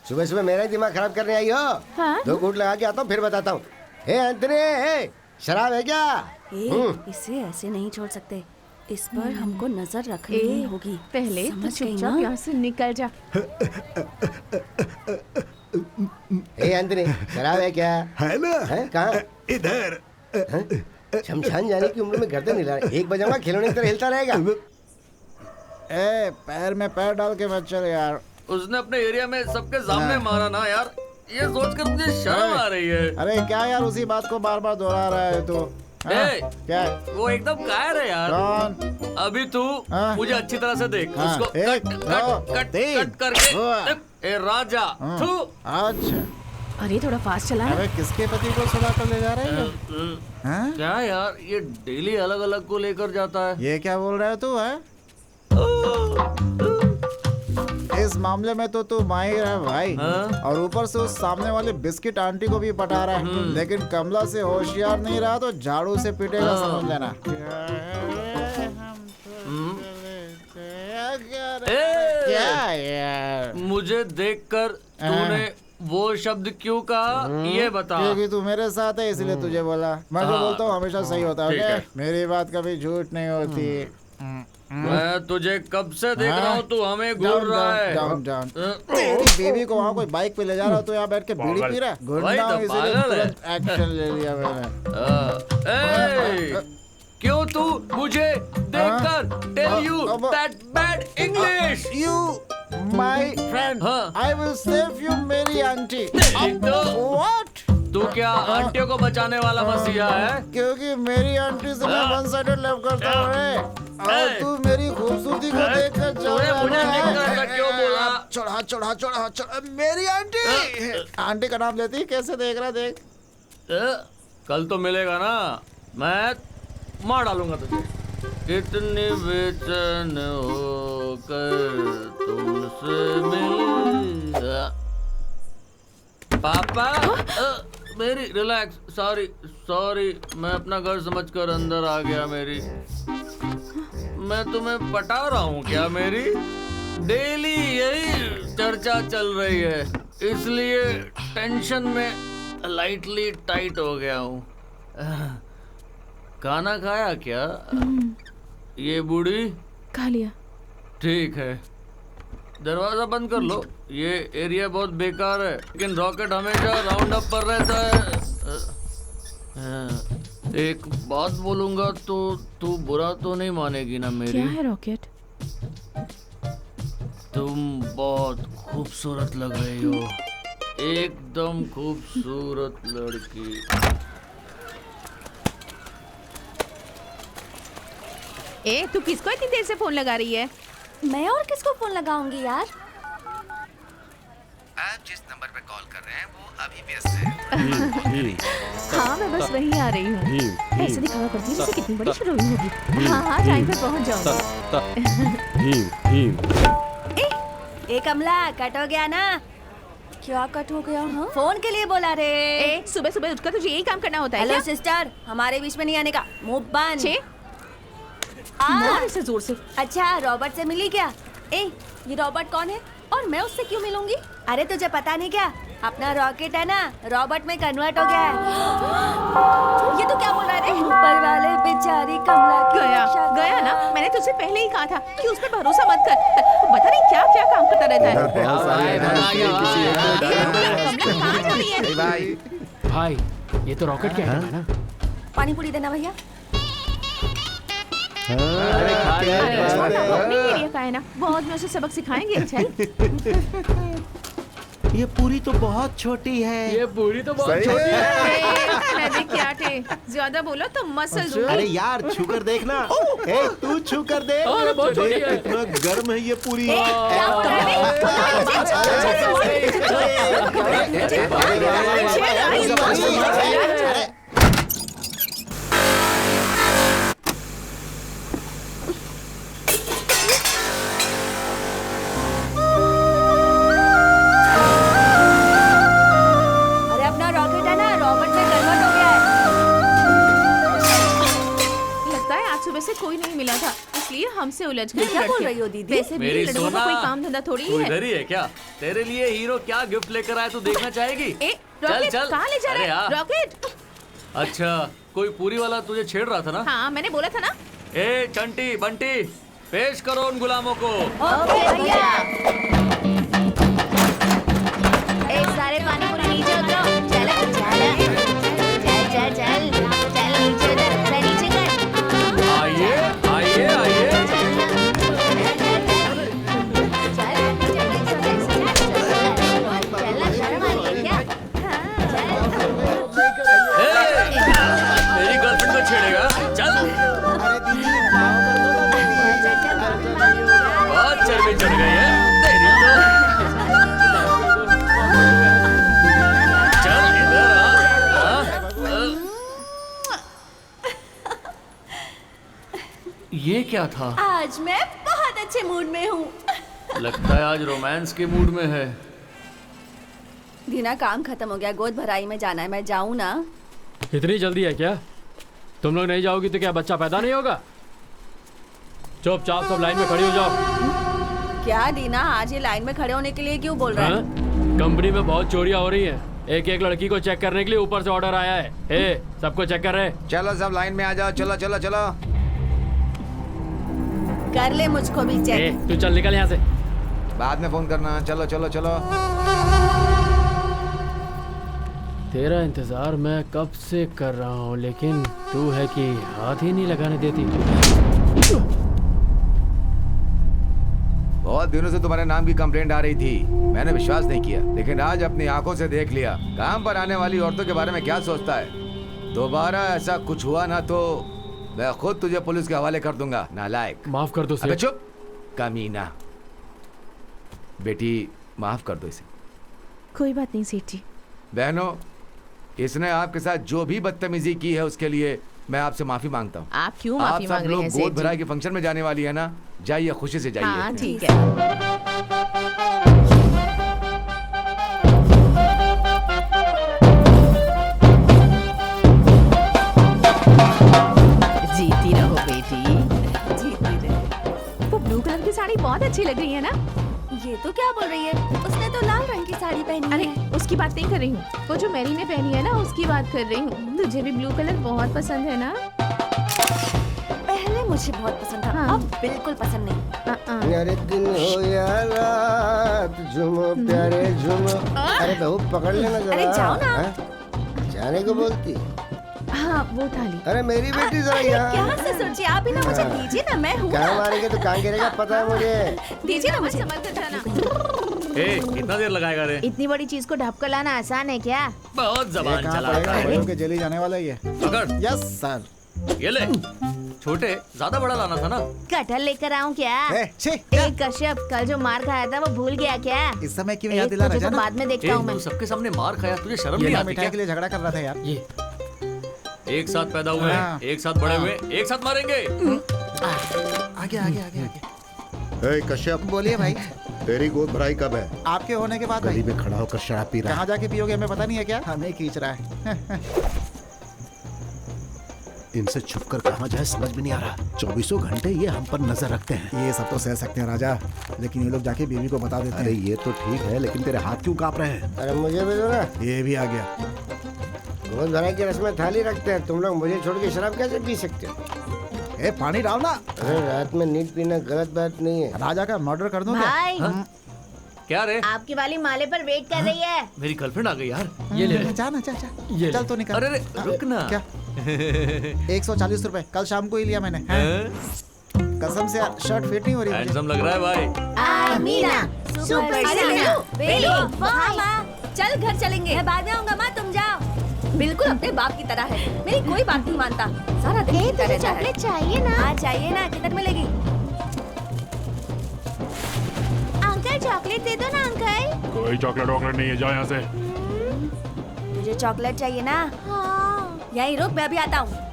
सुबह सुबह मेरा ही दिमाग खराब करने आई हो। हाँ? 2 घूंट लगा के आता हूँ, फिर बताता हूँ। एंथनी, शराब है क्या? इसे ऐसे नहीं छोड़ सकते, इस पर हमको नजर रखनी होगी। पहले तो समझ गई चुपचाप ना? यहाँ से निकल जा। एंथनी, शराब है क्या? है ना? है कहाँ? इधर। शमशान जाने की उम्र में गर्दन हिला रहा है। 1 बजाऊंगा, खिलौने की तरह हिलता रहेगा। पैर में पैर डाल के मत चल यार। उसने अपने एरिया में सबके सामने मारा ना यार, ये सोचकर मुझे शर्म आ रही है। अरे क्या यार, उसी बात को बार बार दोहरा रहा है तू। क्या? वो एकदम कायर है यार। कौन? अभी तू मुझे अच्छी तरह से देख। उसको कट करके। ए राजा। अच्छा, अरे थोड़ा फास्ट चला। अरे किसके पति को सुला कर ले जा रहे हैं? क्या यार, ये डेली अलग अलग को लेकर जाता है। ये क्या बोल रहा है तू? है इस मामले में तो तू माहिर है भाई। और ऊपर से उस सामने वाले बिस्किट आंटी को भी पटा रहा है। लेकिन कमला से होशियार नहीं रहा तो झाड़ू से पीटेगा, समझ लेना। क्या यार, मुझे देखकर तूने वो शब्द क्यों कहा, ये बता। क्योंकि तू मेरे साथ है इसलिए तुझे बोला। मैं जो बोलता हूँ हमेशा सही होता है। मेरी बात कभी झूठ नहीं होती। मैं तुझे कब से देख रहा हूँ, तू हमें घूर रहा है। तेरी बेबी को वहाँ कोई बाइक पे ले जा रहा हो तो यहाँ बैठ के बीड़ी पी रहा है। गुंडा हूँ, इसीलिए तुरंत एक्शन ले लिया मैंने। क्यों तू मुझे देखकर tell you that bad English. You my friend, I will save you मेरी आंटी। व्हाट? तू क्या आंटियों को बचाने वाला मसीहा है? क्योंकि मेरी आंटी से मैं वन साइडेड लव करता हूँ। और तू मेरी खूबसूरती को देखकर क्यों बोला? चढ़ा चढ़ा चढ़ा चढ़ा मेरी आंटी। आंटी का नाम लेती कैसे देख रहा? देख, कल तो मिलेगा ना, मैं मार डालूंगा तुझे। कितनी बेचैन होकर तुमसे मिल। पापा मेरी रिलैक्स। सॉरी मैं अपना घर समझकर अंदर आ गया। मेरी मैं तुम्हें पटा रहा हूँ क्या? मेरी डेली यही चर्चा चल रही है, इसलिए टेंशन में लाइटली टाइट हो गया हूँ। खाना खाया क्या? ये बूढ़ी? खा लिया। ठीक है, दरवाजा बंद कर लो। ये एरिया बहुत बेकार है, लेकिन रॉकेट हमेशा राउंड अप पर रहता है। एक बात बोलूंगा तो तू बुरा तो नहीं मानेगी ना मेरी? क्या है रॉकेट? तुम बहुत खूबसूरत लग रही हो, एकदम खूबसूरत लड़की। तू किसको इतनी देर से फोन लगा रही है? मैं और किसको फोन लगाऊंगी यार? आप जिस नंबर पर कॉल कर रहे हैं वो अभी व्यस्त है। हाँ, मैं बस वहीं आ रही हूँ। ऐसे दिखावा करती है जैसे कितनी बड़ी हीरोइन होगी। हाँ, टाइम पे पहुँच जाऊंगी। कमला, कट हो गया ना? क्या कट हो गया? हाँ? फोन के लिए बोला रे। सुबह सुबह उठकर तुझे यही काम करना होता है? हेलो सिस्टर, हमारे बीच में नहीं आने का। मुंह बंद। इसे जोर से। अच्छा, रॉबर्ट से मिली क्या? ये रॉबर्ट कौन है और मैं उससे क्यों मिलूंगी? अरे तुझे पता नहीं क्या, अपना रॉकेट है ना, रॉबर्ट में कन्वर्ट हो गया है। ये तो क्या बोल रहा है? ऊपर वाले बेचारी कमला गया ना। मैंने तुझसे पहले ही कहा था कि उस पर भरोसा मत कर। पता नहीं क्या क्या काम करता रहता है। कमला कहाँ जा रही है? भाई ये तो रॉकेट क्या है ना? पानी पूरी देना भैया। अपनी एरिया का है ना, बहुत में उसे सबक सिखाएंगे। चल। ये पूरी तो बहुत छोटी है। ये पूरी तो बहुत सही छोटी है। मैं भी क्या थे, ज्यादा बोलो तो मसल दूंगी। अरे यार छूकर देखना। ए तू छूकर देख। अरे बहुत छोटी देख है। कितना गर्म है ये पूरी। क्या हो रहा है? अरे अपना रॉकेट है ना, रॉबर्ट में कन्वर्ट हो गया है। लगता है आज सुबह से कोई नहीं मिला था, इसलिए हमसे उलझ गई। क्या बोल रही हो दीदी? वैसे भी मेरी लड़कों का सोना, कोई काम धंधा थोड़ी तू है। इधर ही है क्या? तेरे लिए हीरो क्या गिफ्ट लेकर आया तू देखना चाहेगी? ए, रॉकेट चल। कहाँ ले जा अरे रहा है? यार। रॉकेट। अच्छा, कोई पूरी वाला तुझे छेड़ रहा था ना? हाँ मैंने बोला था ना। ए चंटी बंटी, पेश करो उन गुलामों को। ओके भैया। एक सारे पानी पूरी नीचे उतरो। चल चल चल चल चल नीचे उतर, चल नीचे कर। आइए आइए आइए। चलना शर्म आ रही है क्या? मेरी गर्लफ्रेंड को छेड़ेगा? चल। बहुत चर्बी चढ़ गई है तेरी तो। चल इधर आ। ये क्या था? आज मैं बहुत अच्छे मूड में हूँ। लगता है आज रोमांस के मूड में है। दीना काम खत्म हो गया, गोद भराई में जाना है, मैं जाऊँ ना? इतनी जल्दी है क्या? तुम लोग नहीं जाओगी तो क्या बच्चा पैदा नहीं होगा? चुपचाप सब लाइन में खड़ी हो जाओ। क्या दीना, आज ये लाइन में खड़े होने के लिए क्यों बोल रहा है? कंपनी में बहुत चोरियां हो रही हैं। एक एक लड़की को चेक करने के लिए ऊपर से ऑर्डर आया है। ए, सबको चेक कर रहे। चलो सब लाइन में आ जाओ। चलो चलो चलो। कर ले मुझको भी ए, चेक। तू चल निकल यहाँ से। बाद में फोन करना। चलो चलो चलो। तेरा इंतजार मैं कब से कर रहा हूँ, लेकिन तू है कि हाथ ही नहीं लगाने देती। बहुत दिनों से तुम्हारे नाम की कंप्लेंट आ रही थी, मैंने विश्वास नहीं किया, लेकिन आज अपनी आंखों से देख लिया। काम पर आने वाली औरतों के बारे में क्या सोचता है। दोबारा ऐसा कुछ हुआ ना तो मैं खुद तुझे पुलिस के हवाले कर दूंगा। नालायक। माफ कर दो। अबे चुप कमीना। बेटी माफ कर दो इसे। कोई बात नहीं सेठ जी। बहनों, इसने आपके साथ जो भी बदतमीजी की है उसके लिए मैं आपसे माफी मांगता हूँ। आप क्यों माफी मांग रहे हैं गोद सेठ जी? भराई के फंक्शन में जाने वाली है ना, जाइए खुशी से जाइए। हाँ ठीक है। जीती रहो बेटी। जीती रहे। वो ब्लू कलर की साड़ी बहुत अच्छी लग रही है ना? ये तो क्या बोल रही है? उसने तो लाल रंग की साड़ी पहनी अरे है। उसकी बात नहीं कर रही हूँ, वो जो मैरी ने पहनी है ना उसकी बात कर रही हूँ। तुझे भी ब्लू कलर बहुत पसंद है ना? पहले मुझे बहुत पसंद था, हाँ। अब बिल्कुल पसंद नहीं। अरे दिन हो या रात, झूमो प्यारे झूमो। अरे बहू पकड़ लेना जरा। अरे जाओ ना। हाँ? जाने को बोलती। हाँ वो थाली। अरे मेरी बेटी जरा अरे यहाँ। क्या ससुर जी, आप ही ना मुझे दीजिए ना, मैं हूँ कहाँ ना। मारेंगे तो कहाँ गिरेगा पता है मुझे। दीजिए ना मुझे। संभल कर जाना। ए कितना देर लगाएगा रे? इतनी बड़ी चीज को ढप कर लाना आसान है क्या? बहुत जबान चलाता है। बड़ों के जेली जाने वाला ही है। पकड़। Yes sir. ये ले। छोटे ज्यादा बड़ा लाना था ना। कटहल लेकर आऊं क्या? छी। एक कश्यप, कल जो मार खाया था वो भूल गया क्या? इस समय क्यों एक याद दिला तुझे रहा तो है बाद में देखता हूँ मैं। तू सबके सामने मार खाया, तुझे शर्म ये नहीं ना आती मिठाई क्या? के लिए झगड़ा कर रहा था यार। ये एक साथ पैदा हुए, हाँ। एक साथ बड़े हुए, एक साथ मारेंगे। आगे आगे आगे आगे। ए कश्यप, बोलिए भाई। तेरी गोद भराई कब है? आपके होने के बाद गली भाई। में खड़ा होकर शराब पी रहा है। कहाँ जाके पियोगे हमें पता नहीं है क्या? हमें खींच रहा है। इनसे छुपकर कहाँ जाए समझ में नहीं आ रहा। 24 घंटे ये हम पर नजर रखते हैं। ये सब तो सह सकते हैं राजा, लेकिन ये लोग जाके बीवी को बता देते अरे हैं। ये तो ठीक है, लेकिन तेरे हाथ क्यों कांप रहे हैं? अरे मुझे भी दो ना। ये भी आ गया। गोद भराई की रस्म में थाली रखते हैं, तुम लोग मुझे छोड़ के शराब कैसे पी सकते हो? ए पानी डाल ना। अरे रात में नींद पीना गलत बात नहीं है। राजा का मर्डर कर दूं क्या? भाई क्या रे? आपकी वाली माले पर वेट कर रही है। मेरी गर्लफ्रेंड आ गई यार। ये ले ले। जा ना, जा ये चल तो निकल। अरे रे, रुक ना। क्या? 140 रुपए कल शाम को ही लिया मैंने। कसम से यार शर्ट फिट नहीं हो रही मुझे। हैंडसम लग रहा है भाई। आई मीना सुपर बेलू हाँ माँ, चल घर चलेंगे। मैं बाद में आऊंगा माँ, तुम जाओ। बिल्कुल अपने बाप की तरह है, मेरी कोई बात नहीं मानता, सारा दिन पीता रहता है। चॉकलेट चाहिए ना? हाँ चाहिए ना, किधर मिलेगी? अंकल चॉकलेट दे दो ना अंकल। कोई चॉकलेट वॉकलेट नहीं है, जाओ यहाँ से। तुझे चॉकलेट चाहिए ना? हाँ। यहीं रुक, मैं अभी आता हूँ।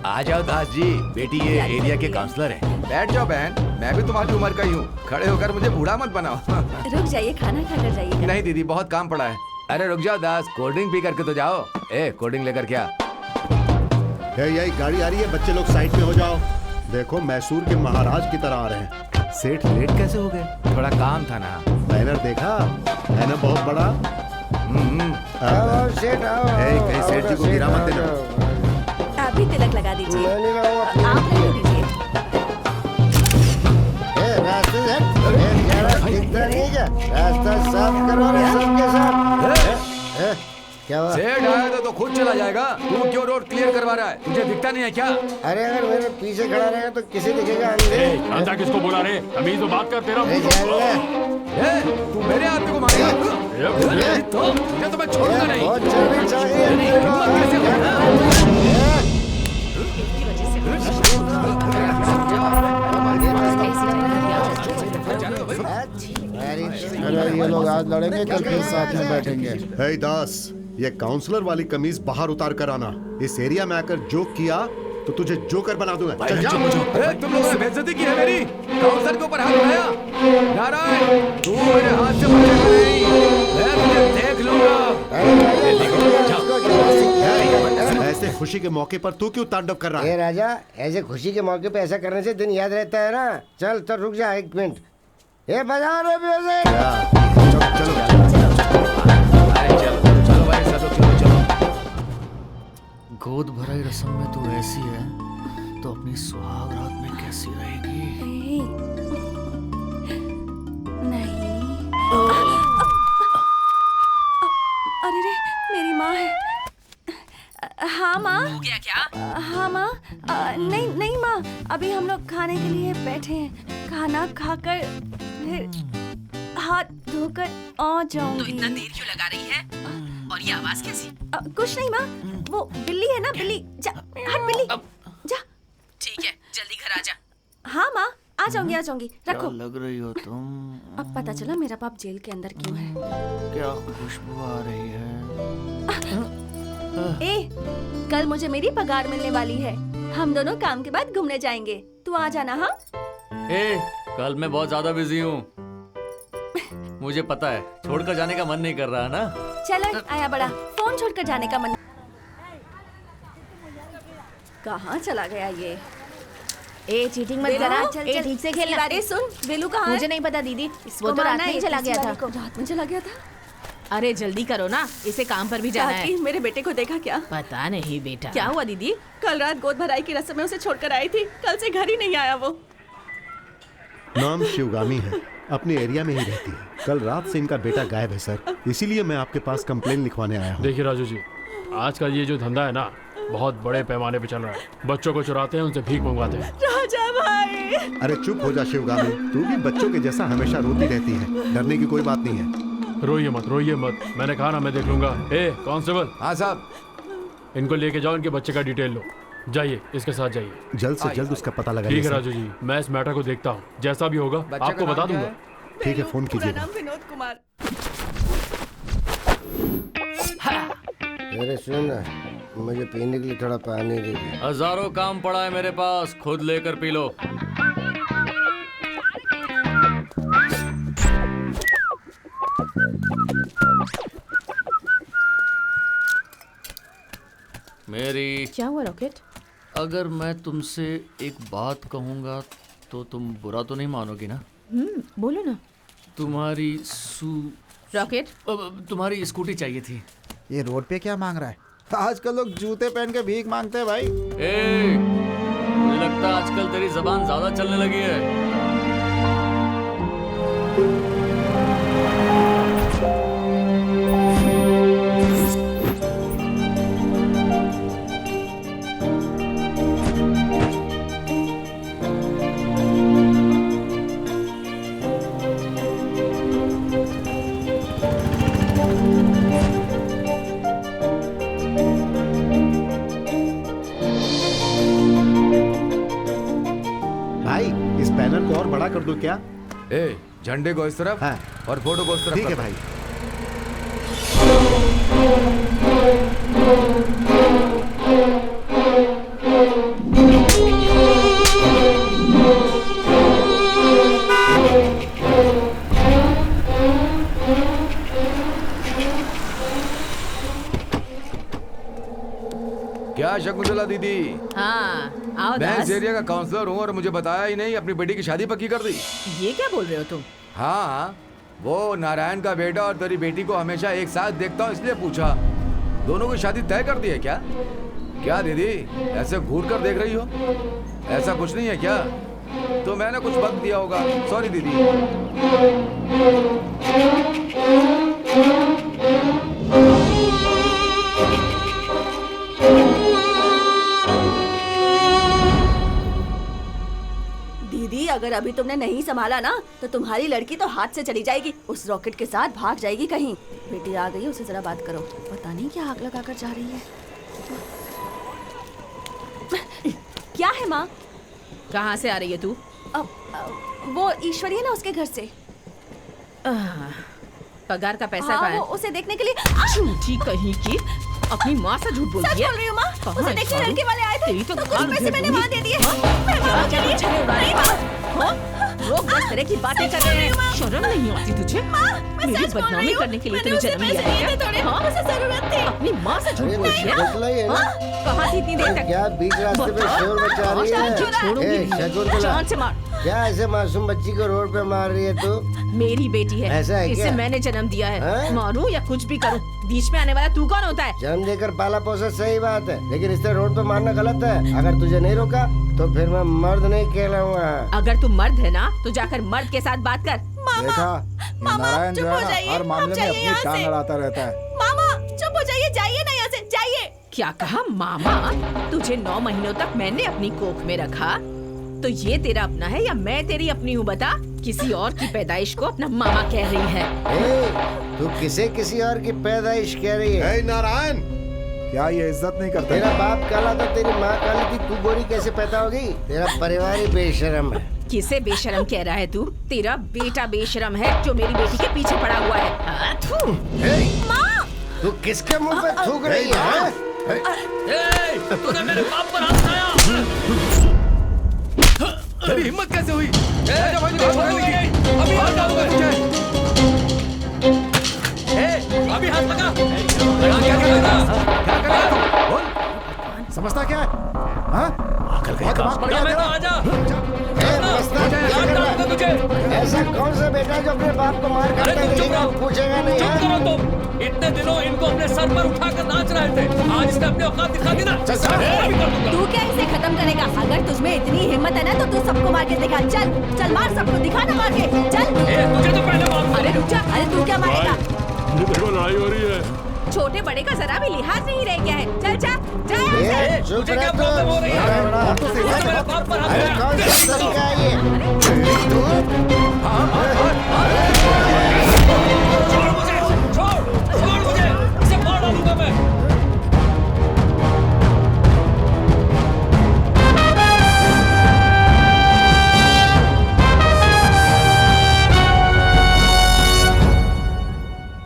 आ जाओ दास जी, बेटी ये एरिया के काउंसलर हैं। बैठ जाओ बहन, मैं भी तुम्हारी उम्र का ही हूँ। खड़े होकर मुझे बूढ़ा मत बनाओ। रुक जाइए, खाना खाकर जाइए। नहीं दीदी, बहुत काम पड़ा है। अरे रुक जाओ दास, कोल्ड ड्रिंक पी करके तो जाओ। ए कोल्ड ड्रिंक लेकर क्या? यही गाड़ी आ रही है, बच्चे लोग साइड में हो जाओ। देखो मैसूर के महाराज की तरह आ रहे हैं। सेठ लेट कैसे हो गए? थोड़ा काम था ना। बैनर देखा है ना, बहुत बड़ा। सेठ आओ। कहीं सेठ जी को गिरा मत देना। आप भी तिलक लगा दीजिए। आप लगा दीजिए। रास्ता साफ करो सबके साथ। क्या हुआ? सेठ आया तो खुद चला जाएगा, तू क्यों रोड क्लियर करवा रहा है? तुझे दिखता नहीं है क्या? अरे अगर मेरे पीछे खड़ा रहेगा तो किसे दिखेगा? अंधा किसको बोला रे? अमीर तो बात कर, तेरा तू मेरे आदमी को मारेगा तो तुझे तो मैं छोड़ूंगा नहीं। अरे ये लोग आज लड़ेंगे, कल फिर साथ में बैठेंगे। हे दास, ये काउंसलर वाली कमीज बाहर उतार कर आना। इस एरिया में आकर जोक किया तो तुझे जोकर बना दूंगा। चल जा। तुम लोगों ने बेइज्जती की है मेरी। काउंसलर के ऊपर हाथ उठाया। नारायण, तू मेरे हाथ से बचेगा नहीं, मैं तुझे देख लूंगा। ऐसे खुशी के मौके पर तू क्यों तांडव कर रहा है? राजा, ऐसे खुशी के मौके पे ऐसा करने से दिन याद रहता है ना। चल तो रुक जा एक मिनट। ये बजा रहे म्यूजिक। चलो भाई, चलो। गोद भराई रस्म में तू ऐसी है तो अपनी सुहाग रात में कैसी रहेगी? नहीं। अरे रे, मेरी माँ है। हाँ माँ। हो गया क्या? हाँ माँ। नहीं माँ, अभी हम लोग खाने के लिए बैठे हैं। खाना खाकर फिर हाथ धोकर आ जाऊंगी। तो इतना देर क्यों लगा रही है? और ये आवाज कैसी? कुछ नहीं माँ, वो बिल्ली है ना, बिल्ली। जा, हट बिल्ली, जा। ठीक है, जल्दी घर आ जा। हाँ माँ, आ जाऊंगी। रखो। लग रही हो तुम। अब पता चला मेरा बाप जेल के अंदर क्यों है। क्या खुशबू आ रही है। ए, कल मुझे मेरी पगार मिलने वाली है। हम दोनों काम के बाद घूमने जाएंगे, तू आ जाना। हाँ कल मैं बहुत ज्यादा बिजी हूँ, मुझे पता है। छोड़कर जाने का मन नहीं कर रहा ना। चलो आया बड़ा, फोन छोड़कर जाने का मन। कहाँ चला गया ये? ए चीटिंग मत करा, ए ठीक से खेलना। अरे सुन, बेलू कहाँ है? मुझे नहीं पता दीदी, वो तो रात में ही चला गया था। रात में चला गया था? अरे जल्दी करो ना, इसे काम पर भी जाना है। मेरे बेटे को देखा क्या? पता नहीं बेटा। क्या हुआ दीदी? कल रात गोद भराई की रस्म में उसे छोड़कर आई थी, कल से घर ही नहीं आया वो। नाम शिवगामी है, अपने एरिया में ही रहती है। कल रात से इनका बेटा गायब है सर, इसीलिए मैं आपके पास कंप्लेन लिखवाने आया हूँ। देखिए राजू जी, आजकल ये जो धंधा है ना, बहुत बड़े पैमाने पे चल रहा है। बच्चों को चुराते हैं, उनसे भीख मंगवाते हैं। राजा भाई। अरे चुप हो जा शिवगामी, तू भी बच्चों के जैसा हमेशा रोती रहती है। डरने की कोई बात नहीं है। रोइए मत, मैंने कहा ना मैं देख लूंगा। ए कांस्टेबल। हाँ साहब। इनको लेके जाओ, इनके बच्चे का डिटेल लो। जाइए, इसके साथ जाइए। जल्द से जल्द उसका पता लगाइए। ठीक है राजू जी, मैं इस मैटर को देखता हूँ, जैसा भी होगा आपको बता दूंगा। ठीक है, फोन कीजिएगा। नाम विनोद कुमार। अरे सुन ना, मुझे पीने के लिए थोड़ा पानी दे दे। हजारों काम पड़ा है मेरे पास, खुद लेकर पी लो। मेरी क्या हुआ रॉकेट? अगर मैं तुमसे एक बात कहूँगा तो तुम बुरा तो नहीं मानोगी ना? बोलो ना। तुम्हारी रॉकेट, तुम्हारी स्कूटी चाहिए थी। ये रोड पे क्या मांग रहा है? आजकल लोग जूते पहन के भीख मांगते हैं भाई। मुझे लगता है आजकल तेरी जबान ज्यादा चलने लगी है। क्या? ए, झंडे को इस तरफ और फोटो को उस तरफ। ठीक है भाई। क्या शकुंतला दीदी? हाँ आओ मैं इस दास। एरिया का काउंसलर हूँ और मुझे बताया ही नहीं, अपनी बेटी की शादी पक्की कर दी। ये क्या बोल रहे हो तुम? हाँ, वो नारायण का बेटा और तेरी बेटी को हमेशा एक साथ देखता हूँ इसलिए पूछा। दोनों की शादी तय कर दी है क्या? क्या दीदी ऐसे घूर कर देख रही हो? ऐसा कुछ नहीं है क्या? तो मैंने कुछ वक्त दिया होगा, सॉरी दीदी। दीदी अगर अभी तुमने नहीं संभाला ना तो तुम्हारी लड़की तो हाथ से चली जाएगी, उस रॉकेट के साथ भाग जाएगी कहीं। बेटी आ गई है, उससे जरा बात करो, पता नहीं क्या आग लगा कर जा रही है। क्या है माँ? कहाँ से आ रही है तू? वो ईश्वरी है ना, उसके घर से। पगार का पैसा हाँ, कहाँ है? वो उसे देखने के लिए। झूठी कहीं की, अपनी माँ से झूठ बोलती है। सच बोल रही हूँ माँ, कहाँ उसे है देखने शाहरुख? लड़के वाले आए थे, तेरी तो तो कुछ गाल पैसे उधेड़ मैंने दूंगी। वहाँ दे दिए। मैं मामा के लिए। नहीं माँ, लोग बस तरह की बातें कर रहे हैं, शर्म नहीं आती तुझे? मेरी बदनामी करने के लिए तूने जन्म लिया है क्या? हाँ? उसे जरूरत थी। अपनी माँ से झूठ बोल दिया? शकुंतला ही है ना? कहाँ थी इतनी देर तक? क्या बीच रास्ते पे शोर मचा रही है? छोड़ूंगी ए, नहीं। शकुंतला, जान से मार। क्या ऐसे मासूम बच्ची को रोड पे मार रही है तू? मेरी बेटी है, ऐसा है इसे क्या? मैंने जन्म दिया है। हाँ? मारूं या कुछ भी करूं, बीच में आने वाला तू कौन होता है? जन्म देकर पाला पोसा सही बात है, लेकिन इसे रोड पे मारना गलत है। अगर तुझे नहीं रोका तो फिर मैं मर्द नहीं कहलाऊंगा। अगर तू मर्द है ना तो जाकर मर्द के साथ बात कर। देखा, ये नारायण जो है ना हर मामले में अपनी टांग अड़ाता रहता है। मामा चुप हो जाइए, जाइए ना यहाँ से, जाइए। क्या कहा मामा? तुझे 9 महीनों तक मैंने अपनी कोख में रखा, तो ये तेरा अपना है या मैं तेरी अपनी हूँ बता? किसी और की पैदाइश को अपना मामा कह रही है। तू किसी और की पैदाइश कह रही है? नारायण, क्या ये इज्जत नहीं करता? तेरा बाप काला था, तेरी माँ काली थी, तू गोरी कैसे पैदा होगी? तेरा परिवार ही बेशरम है। किसे बेशरम कह रहा है तू? तेरा बेटा बेशरम है जो मेरी बेटी के पीछे पड़ा हुआ है। माँ, तू किसके मुंह पे थूक रही है? तूने मेरे बाप पर हाथ उठाया। तेरी हिम्मत कैसे हुई? अभी हाथ डालूंगा तुझे। अभी हाथ लगा। क्या करेगा? समझता क्या है? हाँ? दिमाग पड़ गया तेरा? आजा। ऐसा कौन सा बेटा है जो अपने बाप को मार करता है, लेकिन आप पूछेगा नहीं? चुप करो तुम। इतने दिनों इनको अपने सर पर उठाकर नाच रहे थे, आज इसने अपने औकात दिखा दी ना। तू क्या इसे खत्म करेगा? अगर तुझमें इतनी हिम्मत है ना तो तू सबको मार के दिखा। चल चल मार सबको, दिखा ना मार के। चल। तुझे तो पहले मार। अरे रुक जा, अरे तू क्या मारेगा? देखो लड़ाई हो रही है। छोटे बड़े का जरा भी लिहाज नहीं रह गया है। चल जा, जा यहाँ ए, से। चुप रह तू। मेरे बाप पर अरे कौन सा तरीका है ये? छोड़ मुझे, इसे मार डालूंगा मैं।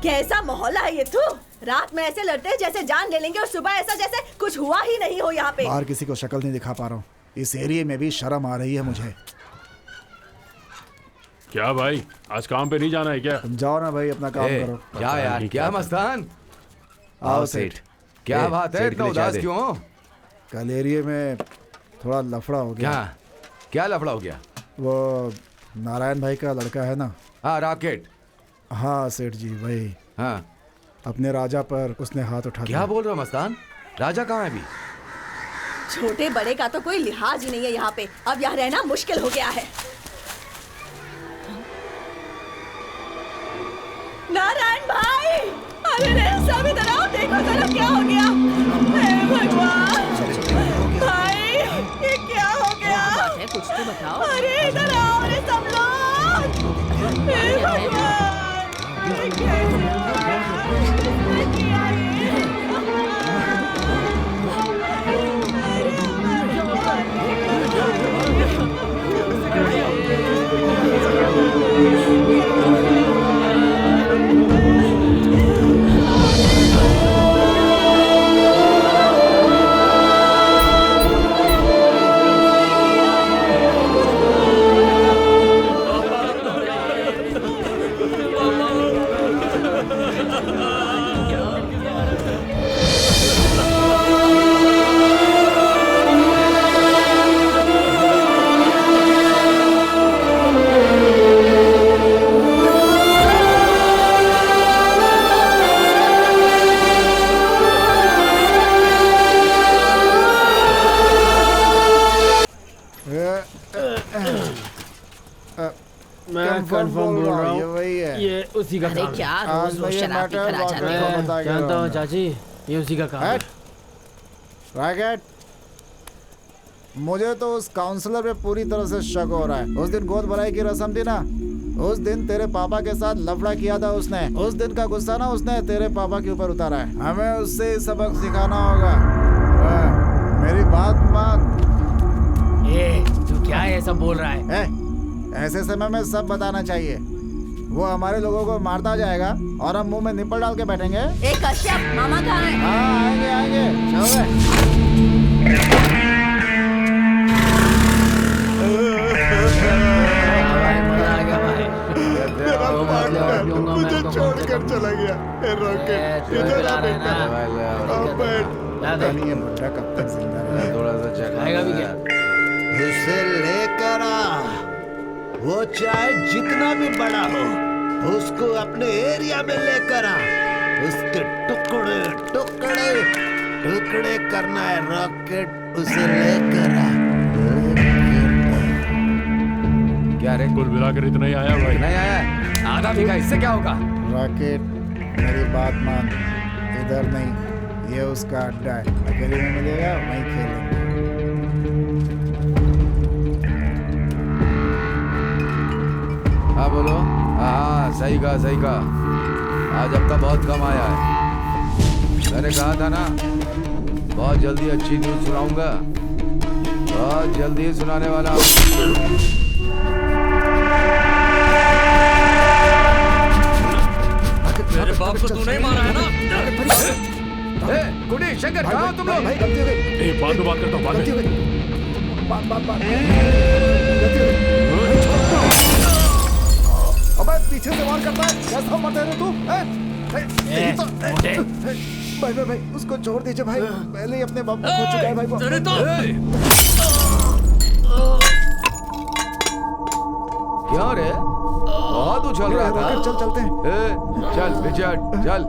कैसा मोहल्ला है ये? तू रात में ऐसे लड़ते हैं जैसे जान ले लेंगे और सुबह ऐसा जैसे कुछ हुआ ही नहीं हो यहाँ पे। बाहर किसी को शक्ल नहीं दिखा पा रहा हूँ, इस एरिया में भी शर्म आ रही है मुझे। क्या भाई, आज काम पे नहीं जाना है क्या? तुम जाओ ना भाई, अपना काम करो। क्या यार, क्या मस्तान? आओ सेठ। क्या बात है, इतना उदास क्यों हो? कल एरिया में थोड़ा लफड़ा हो गया। क्या लफड़ा हो गया? वो नारायण भाई का लड़का है ना। हाँ, रॉकेट। हाँ सेठ जी, वही। हाँ, अपने राजा पर उसने हाथ उठा दिया। क्या बोल रहे हो मस्तान? राजा कहाँ है अभी? छोटे बड़े का तो कोई लिहाज ही नहीं है यहाँ पे। अब यहाँ रहना मुश्किल हो गया है। नारायण भाई, अरे रे सब इधर आओ, देखो जरा क्या हो गया। हे भगवान भाई, ये क्या हो गया? बात है, कुछ तो बताओ। अरे इधर आओ रे सब लोग। हे भगवान, ये कैसे हुआ? ये क्या ये? उसी का अरे काम क्या आज रोज मैं रोज ये शराब मैटर पीकर आ जाते रॉकेट हो। को बता के जानता हूँ रहूंगा। चाची, ये उसी का काम है। हट। रॉकेट, मुझे तो उस काउंसलर पे पूरी तरह से शक हो रहा है। उस दिन गोद भराई की रस्म थी ना, उस दिन तेरे पापा के साथ लफड़ा किया था उसने। उस दिन का गुस्सा ना उसने तेरे पापा के ऊपर उतारा है। हमें उससे सबक सिखाना होगा। मेरी बात मान। ए, तू क्या है सब बोल रहा है? ऐसे समय में सब बताना चाहिए। वो हमारे लोगों को मारता जाएगा और हम मुंह में निप्पल डाल के बैठेंगे। ए कश्यप, मामा कहाँ है? हाँ आएंगे आएंगे, चलो मुझे छोड़कर चला गया। रॉकेट इधर आ बेटा। ये मुद्दा कब तक जिंदा रहेगा? थोड़ा सा चेक आएगा भी क्या? उसे लेकर आ, वो चाहे जितना भी बड़ा हो, उसको अपने एरिया में लेकर आ। उसके टुकड़े टुकड़े टुकड़े करना है। रॉकेट, उसे लेकर आ। क्या रे? कुल मिलाकर इतना ही आया भाई। नहीं आया, आधा भी का, इससे क्या होगा? रॉकेट, मेरी बात मान। इधर नहीं, ये उसका अड्डा है। अकेले में मिलेगा, वहीं खेलेंगे। हाँ बोलो। हाँ सही कहा, सही कहा। आज अब तक बहुत कम आया है। मैंने कहा था ना, बहुत जल्दी अच्छी न्यूज़ सुनाऊंगा। बहुत जल्दी ही सुनाने वाला हूँ। मेरे बाप को तू नहीं मारा है ना? गुडी, शंकर, कहाँ हो तुम लोग? बाद में बात करता हूँ, बाद में। अबे पीछे से वार करता है, कैसा मरते रे तू? भाई भाई भाई, उसको छोड़ दीजिए भाई। पहले ही अपने बाप को खो चुका है भाई। तेरे तो क्यों रे? बहुत उछल रहा था। चल चलते हैं। चल पीछे हट, चल।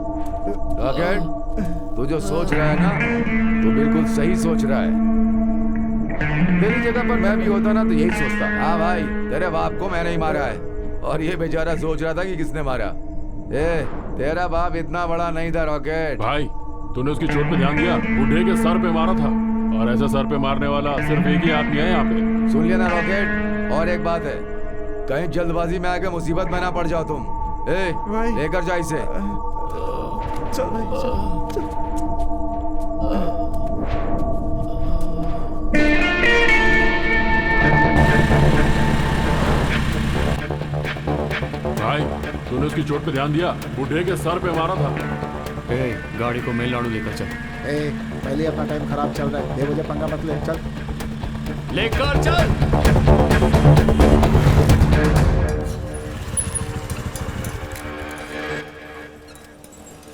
रॉकेट, तू जो सोच रहा है ना, तू बिल्कुल सही सोच रहा है। तेरी जगह पर मैं भी होता ना तो यही सोचता। हाँ भाई, तेरे बाप को मैंने ही मारा है। और ये बेचारा सोच रहा था कि किसने मारा। तेरा बाप इतना बड़ा नहीं था रॉकेट। भाई, तूने उसकी चोट पे ध्यान दिया? बूढ़े के सर पे मारा था। और ऐसा सर पे मारने वाला सिर्फ एक ही आदमी है यहाँ पे। सुन लिया ना रॉकेट? और एक बात है, कहीं जल्दबाजी में आके मुसीबत में ना पड़ जाओ तुम। लेकर जा इसे। चल भाई, चल। भाई, तूने उसकी चोट पे ध्यान दिया? बूढ़े के सर पे मारा था। गाड़ी को मेलनाडु लेकर चल। पहले अपना टाइम खराब चल रहा है, ये मुझे पंगा मत ले। चल लेकर चल।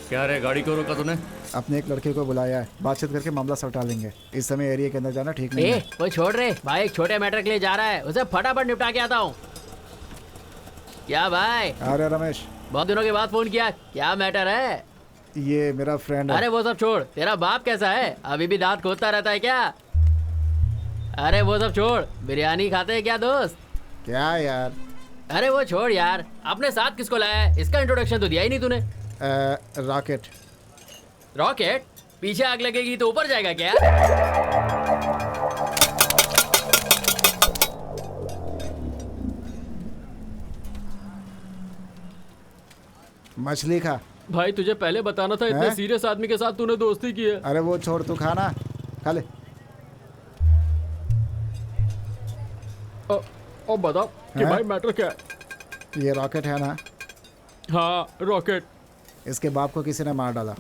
क्या रे, गाड़ी को रोका तूने? अपने एक लड़के को बुलाया है, बातचीत करके मामला सटा लेंगे। इस समय एरिया के अंदर जाना ठीक नहीं है। वो छोड़ रहे भाई, एक छोटे मैटर के लिए जा रहा है, उसे फटाफट निपटा के आता हूँ। क्या भाई? अरे रमेश, बहुत दिनों के बाद फोन किया, क्या मैटर है? ये मेरा फ्रेंड है। अरे वो सब छोड़, तेरा बाप कैसा है? अभी भी दांत खोदता रहता है क्या? अरे वो सब छोड़, बिरयानी खाते हैं क्या दोस्त? क्या यार? अरे वो छोड़ यार, अपने साथ किसको लाया है? इसका इंट्रोडक्शन तो दिया ही नहीं तूने। रॉकेट। रॉकेट? पीछे आग लगेगी तो ऊपर जाएगा क्या? मछली खा। भाई तुझे पहले बताना था, इतने सीरियस आदमी के साथ तूने दोस्ती की है। अरे वो छोड़, तू खाना, खा ले। और बता कि भाई मैटर क्या है? ये रॉकेट है ना? हाँ रॉकेट। इसके बाप को किसी ने मार डाला।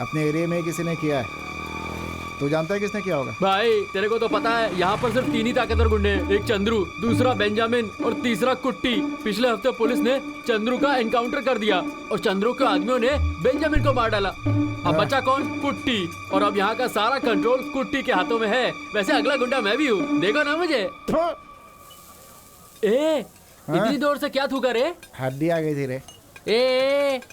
अपने एरिया में किसी ने किया है। तू जानता है किसने किया होगा? भाई तेरे को तो पता है, यहाँ पर सिर्फ 3 ही ताकतवर गुंडे हैं। एक चंद्रू, दूसरा बेंजामिन और तीसरा कुट्टी। पिछले हफ्ते पुलिस ने चंद्रू का एनकाउंटर कर दिया और चंद्रू के आदमियों ने बेंजामिन को मार डाला। अब बचा कौन? कुट्टी। और अब यहाँ का सारा कंट्रोल कुट्टी के हाथों में है। वैसे अगला गुंडा मैं भी हूँ, देखो ना मुझे। इतनी दूर से क्या थूका रे? हड्डी आ गई थी रे।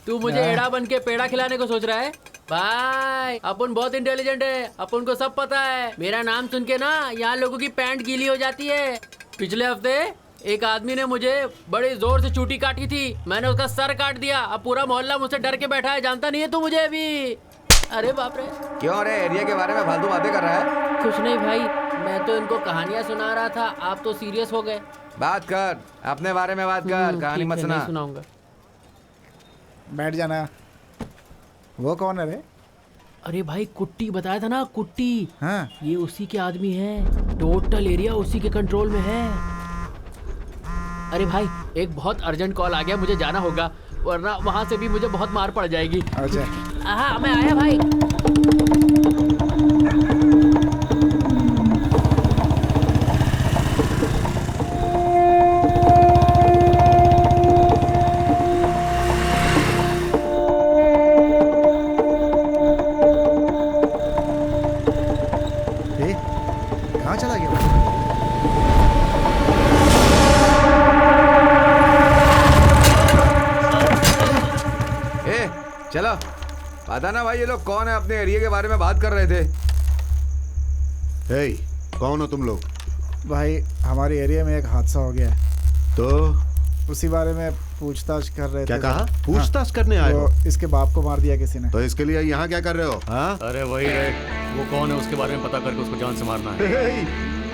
तू मुझे एड़ा बन के पेड़ा खिलाने को सोच रहा है? भाई अपन बहुत इंटेलिजेंट है, अपन को सब पता है। मेरा नाम सुन के ना यहाँ लोगों की पैंट गीली हो जाती है। पिछले हफ्ते एक आदमी ने मुझे बड़ी जोर से चूटी काटी थी, मैंने उसका सर काट दिया। अब पूरा मोहल्ला मुझसे डर के बैठा है, जानता नहीं है तू मुझे अभी। अरे बाप रे। क्यों रे, एरिया के बारे में फालतू बातें कर रहा है? कुछ नहीं भाई, मैं तो इनको कहानियां सुना रहा था, आप तो सीरियस हो गए। बात कर, अपने बारे में बात कर, कहानी मत सुना। सुनाऊंगा। बैठ जाना। वो कौन है रे? अरे भाई कुट्टी बताया था ना, कुट्टी। हाँ। ये उसी के आदमी है, टोटल एरिया उसी के कंट्रोल में है। अरे भाई एक बहुत अर्जेंट कॉल आ गया, मुझे जाना होगा, वरना वहां से भी मुझे बहुत मार पड़ जाएगी। अच्छा। हाँ मैं आया भाई। कहाँ चला गया? चलो पता ना भाई ये लोग कौन है, अपने एरिया के बारे में बात कर रहे थे। हे, कौन हो तुम लोग? भाई हमारे एरिया में एक हादसा हो गया है, तो उसी बारे में पूछताछ कर रहे थे। क्या कहा? पूछताछ करने आए हो? इसके बाप को मार दिया किसी ने। तो इसके लिए यहाँ क्या कर रहे हो? हाँ? अरे वही रे, वो कौन है उसके बारे में पता करके उसको जान से मारना है।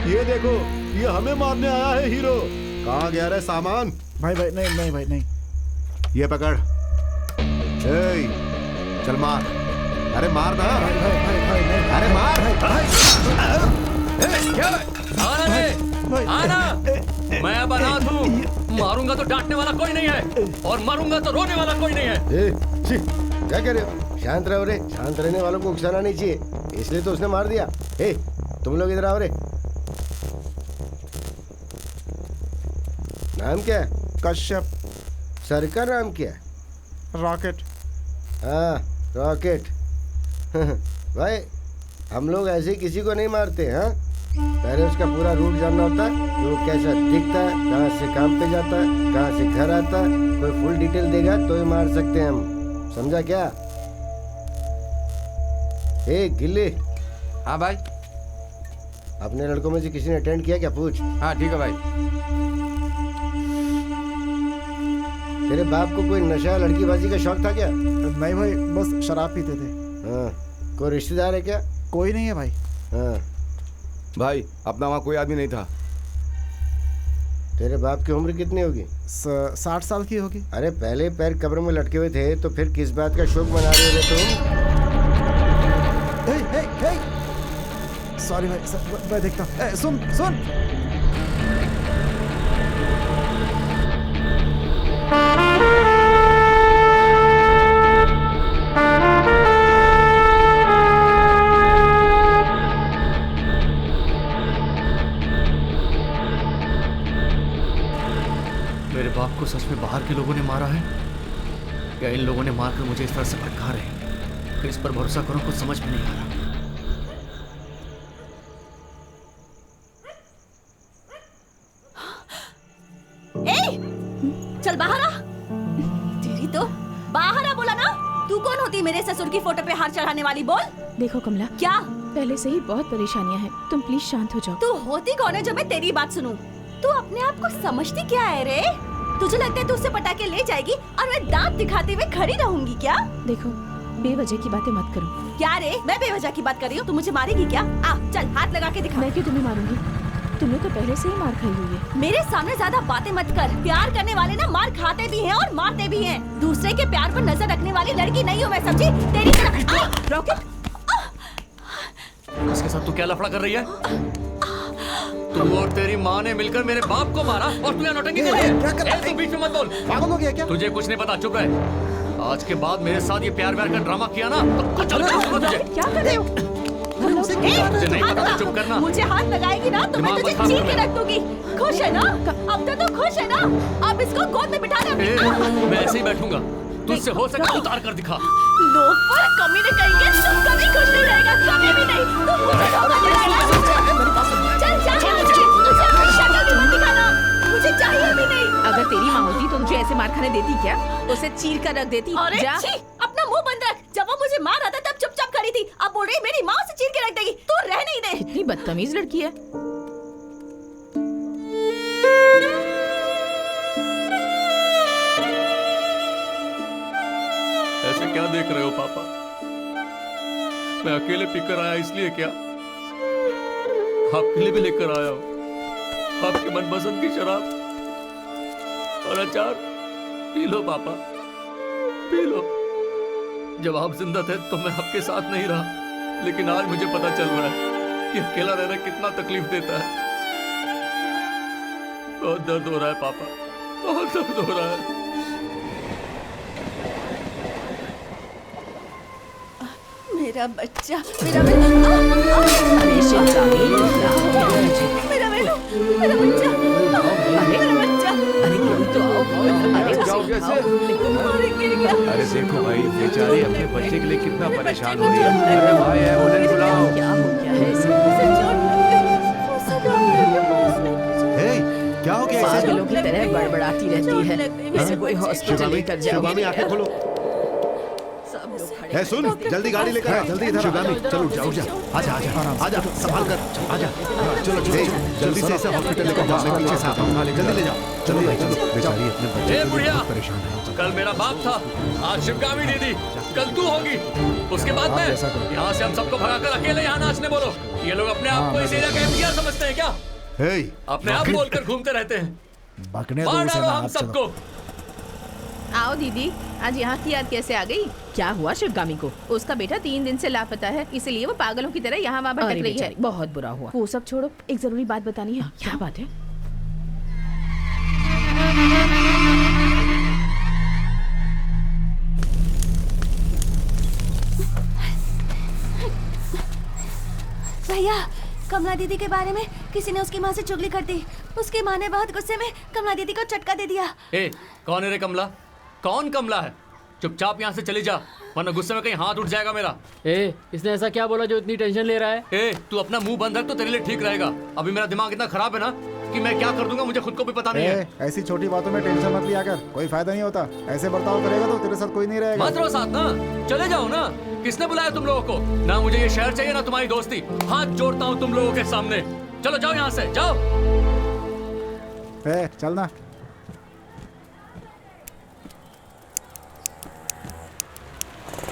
ये देखो, ये हमें मारने आया है हीरो। कहाँ गया रे सामान? भाई भाई नहीं नहीं भाई नहीं। ये पकड़। चल मार। अरे मार ना। भाई भाई भाई भाई नहीं। अरे मार। आना रे, आना। मैं अब अनाथ हूँ, मारूंगा तो डांटने वाला कोई नहीं है, और मारूंगा तो रोने वाला कोई नहीं है। क्या कह रहे हो? शांत रहो रे, शांत रहने वालों को उकसाना नहीं चाहिए, इसलिए तो उसने मार दिया। तुम लोग इधर आओ रे। नाम क्या है? कश्यप। सर का नाम क्या है? रॉकेट। हाँ रॉकेट। भाई हम लोग ऐसे किसी को नहीं मारते। हाँ, पहले उसका पूरा रूट जानना होता है, वो कैसा दिखता है, कहाँ से काम पे जाता है, कहाँ से घर आता है, कोई फुल डिटेल देगा तो ही मार सकते हैं हम, समझा क्या? गिल्ली। हाँ भाई। अपने लड़कों में से किसी ने अटेंड किया क्या? पूछ। हाँ ठीक है भाई। तेरे बाप को कोई नशा लड़कीबाजी का शौक था क्या? नहीं भाई, बस शराब पीते थे। हाँ, कोई रिश्तेदार है क्या? कोई नहीं है भाई। हाँ भाई अपना वहाँ कोई आदमी नहीं था। तेरे बाप की उम्र कितनी होगी? 60 साल की होगी। अरे पहले पैर कब्र में लटके हुए थे तो फिर किस बात का शोक मना रहे हो तुम? सॉरी भाई, मैं देखता हूँ। सुन सुन। मेरे बाप को सच में बाहर के लोगों ने मारा है, या इन लोगों ने मारकर मुझे इस तरह से भटका रहे हैं? इस पर भरोसा करो, कुछ समझ में नहीं आ रहा। चल बाहर आ। तेरी तो बाहर आ बोला ना। तू कौन होती मेरे ससुर की फोटो पे हार चढ़ाने वाली? बोल। देखो कमला, क्या? पहले से ही बहुत परेशानियां हैं, तुम प्लीज शांत हो जाओ। तू होती कौन है जो मैं तेरी बात सुनूं? तू अपने आप को समझती क्या है रे? तुझे लगता है तू उससे पटाके ले जाएगी और मैं दांत दिखाते हुए खड़ी रहूंगी क्या? देखो बेवजह की बातें मत करो। क्या रे, मैं बेवजह की बात कर रही हूँ? तू मुझे मारेगी क्या? आ चल हाथ लगा के दिखा। मैं क्यों तुम्हें मारूंगी? तुमने तो पहले से ही मार खाई हुई है। मेरे सामने ज्यादा बातें मत कर। प्यार करने वाले ना मार खाते भी हैं और मारते भी हैं। दूसरे के प्यार पर नजर रखने वाली लड़की नहीं हूँ मैं, समझी? तेरी तरह। रॉकेट, इसके साथ तू क्या लफड़ा कर रही है? तू और तेरी माँ ने मिलकर मेरे बाप को मारा और तू यहाँ नौटंकी कर रही है? तू बीच में मत बोल। पागल हो गया क्या? तुझे कुछ नहीं पता, चुप रहे। आज के बाद मेरे साथ ये प्यार व्यार का ड्रामा किया ना तो कुछ तुझे। क्या कर रहे हो? मुझे नहीं पता, तो चुप करना। मुझे हाथ लगाएगी ना तो मैं तुझे चीर के रख दूंगी। खुश है ना? अब तो तू खुश है ना? अब इसको गोद में बिठा दे। मैं ऐसे ही बैठूंगा, तुझसे हो सके उतार कर दिखा। लोफर, कमी नहीं कहेंगे, तू कभी खुश नहीं रहेगा, कभी भी नहीं। तू मुझे धोखा दिलाएगा। चल जा, मुझे अपनी शक्ल भी मत दिखाना, मुझे चाहिए भी नहीं। अगर तेरी माँ होती तो तुझे ऐसे मार खाने देती क्या? उसे चीर कर रख देती। अरे जा। छी, अपना मुंह बंद रख। जब वो मुझे मार रहा था तब चुपचाप खड़ी थी, अब बोल रही मेरी माँ उसे चीर के रख देगी। तू रह नहीं दे। इतनी बदतमीज लड़की है। देख रहे हो पापा? मैं अकेले पीकर आया इसलिए क्या? आपके लिए भी लेकर आया हूं आपके मनपसंद की शराब और अचार। पी लो पापा, पी लो। जब आप जिंदा थे तो मैं आपके साथ नहीं रहा, लेकिन आज मुझे पता चल रहा है कि अकेला रहना कितना तकलीफ देता है। बहुत दर्द हो रहा है पापा, बहुत दर्द हो रहा है। मेरा बच्चा, मेरा बच्चा, अरे शिवगामी, मेरा बच्चा, मेरा बच्चा। अरे कोई तो आओ। अरे जाओ कैसे? अरे गिर गया। अरे देखो भाई, बेचारी अपने बच्चे के लिए कितना परेशान हो रही है। अरे भाई एम्बुलेंस बुलाओ। क्या हो गया है इसे? क्या हो गया? पागलों की तरह बड़बड़ाती रहती है। इसे कोई हॉस्पिटल लेकर जाओ। शिवगामी आंखें खोलो। सब लोग खड़े है सुन, जल्दी गाड़ी लेकर आ, जल्दी इधर शिवगामी, चलो उठ जा, उठ जा, आजा आजा आजा, संभाल कर, आजा, चलो चलो जल्दी से इसे हॉस्पिटल लेकर जाओ। मैं पीछे साथ हूं, जल्दी ले जाओ, चलो चलो। बेचारी अपने बच्चे ए के बुढ़िया, लिए परेशान है। कल मेरा बाप था, आज शिवगामी दीदी, कल तू होगी, उसके बाद मैं। यहाँ से हम सबको भगाकर अकेले यहाँ नाचने बोलो। ये लोग अपने आप को इस एरिया का एमपीआर समझते हैं क्या? अपने आप बोलकर घूमते रहते हैं। मार डालो हम सबको। आओ दीदी, आज यहाँ की याद कैसे आ गई? क्या हुआ शिवगामी को? उसका बेटा 3 दिन से लापता है, इसलिए वो पागलों की तरह यहाँ वहाँ भटक रही है। बहुत बुरा हुआ। वो सब छोड़ो, एक जरूरी बात बतानी है। क्या बात है? भैया, कमला दीदी के बारे में किसी ने उसकी माँ से चुगली कर दी। उसकी माँ ने बहुत गुस्से में कमला दीदी को चटका दे दिया। ए, कौन है रे कमला? कौन कमला है? चुपचाप यहाँ से चली जा, वरना गुस्से में कहीं हाथ उठ जाएगा मेरा। ए, इसने ऐसा क्या बोला जो इतनी टेंशन ले रहा है? ए, तू अपना मुंह बंद रख तो तेरे लिए ठीक रहेगा। अभी मेरा दिमाग इतना खराब है ना कि मैं क्या कर दूंगा मुझे खुद को भी पता नहीं है। ऐसी छोटी बातों में टेंशन मत लिया कर, कोई फायदा नहीं होता। ऐसे बर्ताव करेगा तो तेरे साथ कोई नहीं रहेगा। मत रहो साथ ना, चले जाओ ना। किसने बुलाया तुम लोगों को? ना मुझे ये शहर चाहिए ना तुम्हारी दोस्ती। हाथ जोड़ता हूँ तुम लोगों के सामने। चलो जाओ यहाँ से, जाओ। चलना।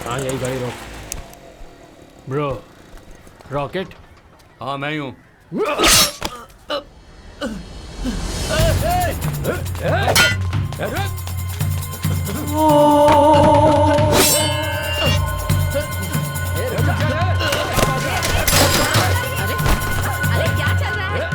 हाँ यही गाड़ी रोक। Bro, rocket? हाँ मैं ही हूँ। अरे क्या चल रहा है?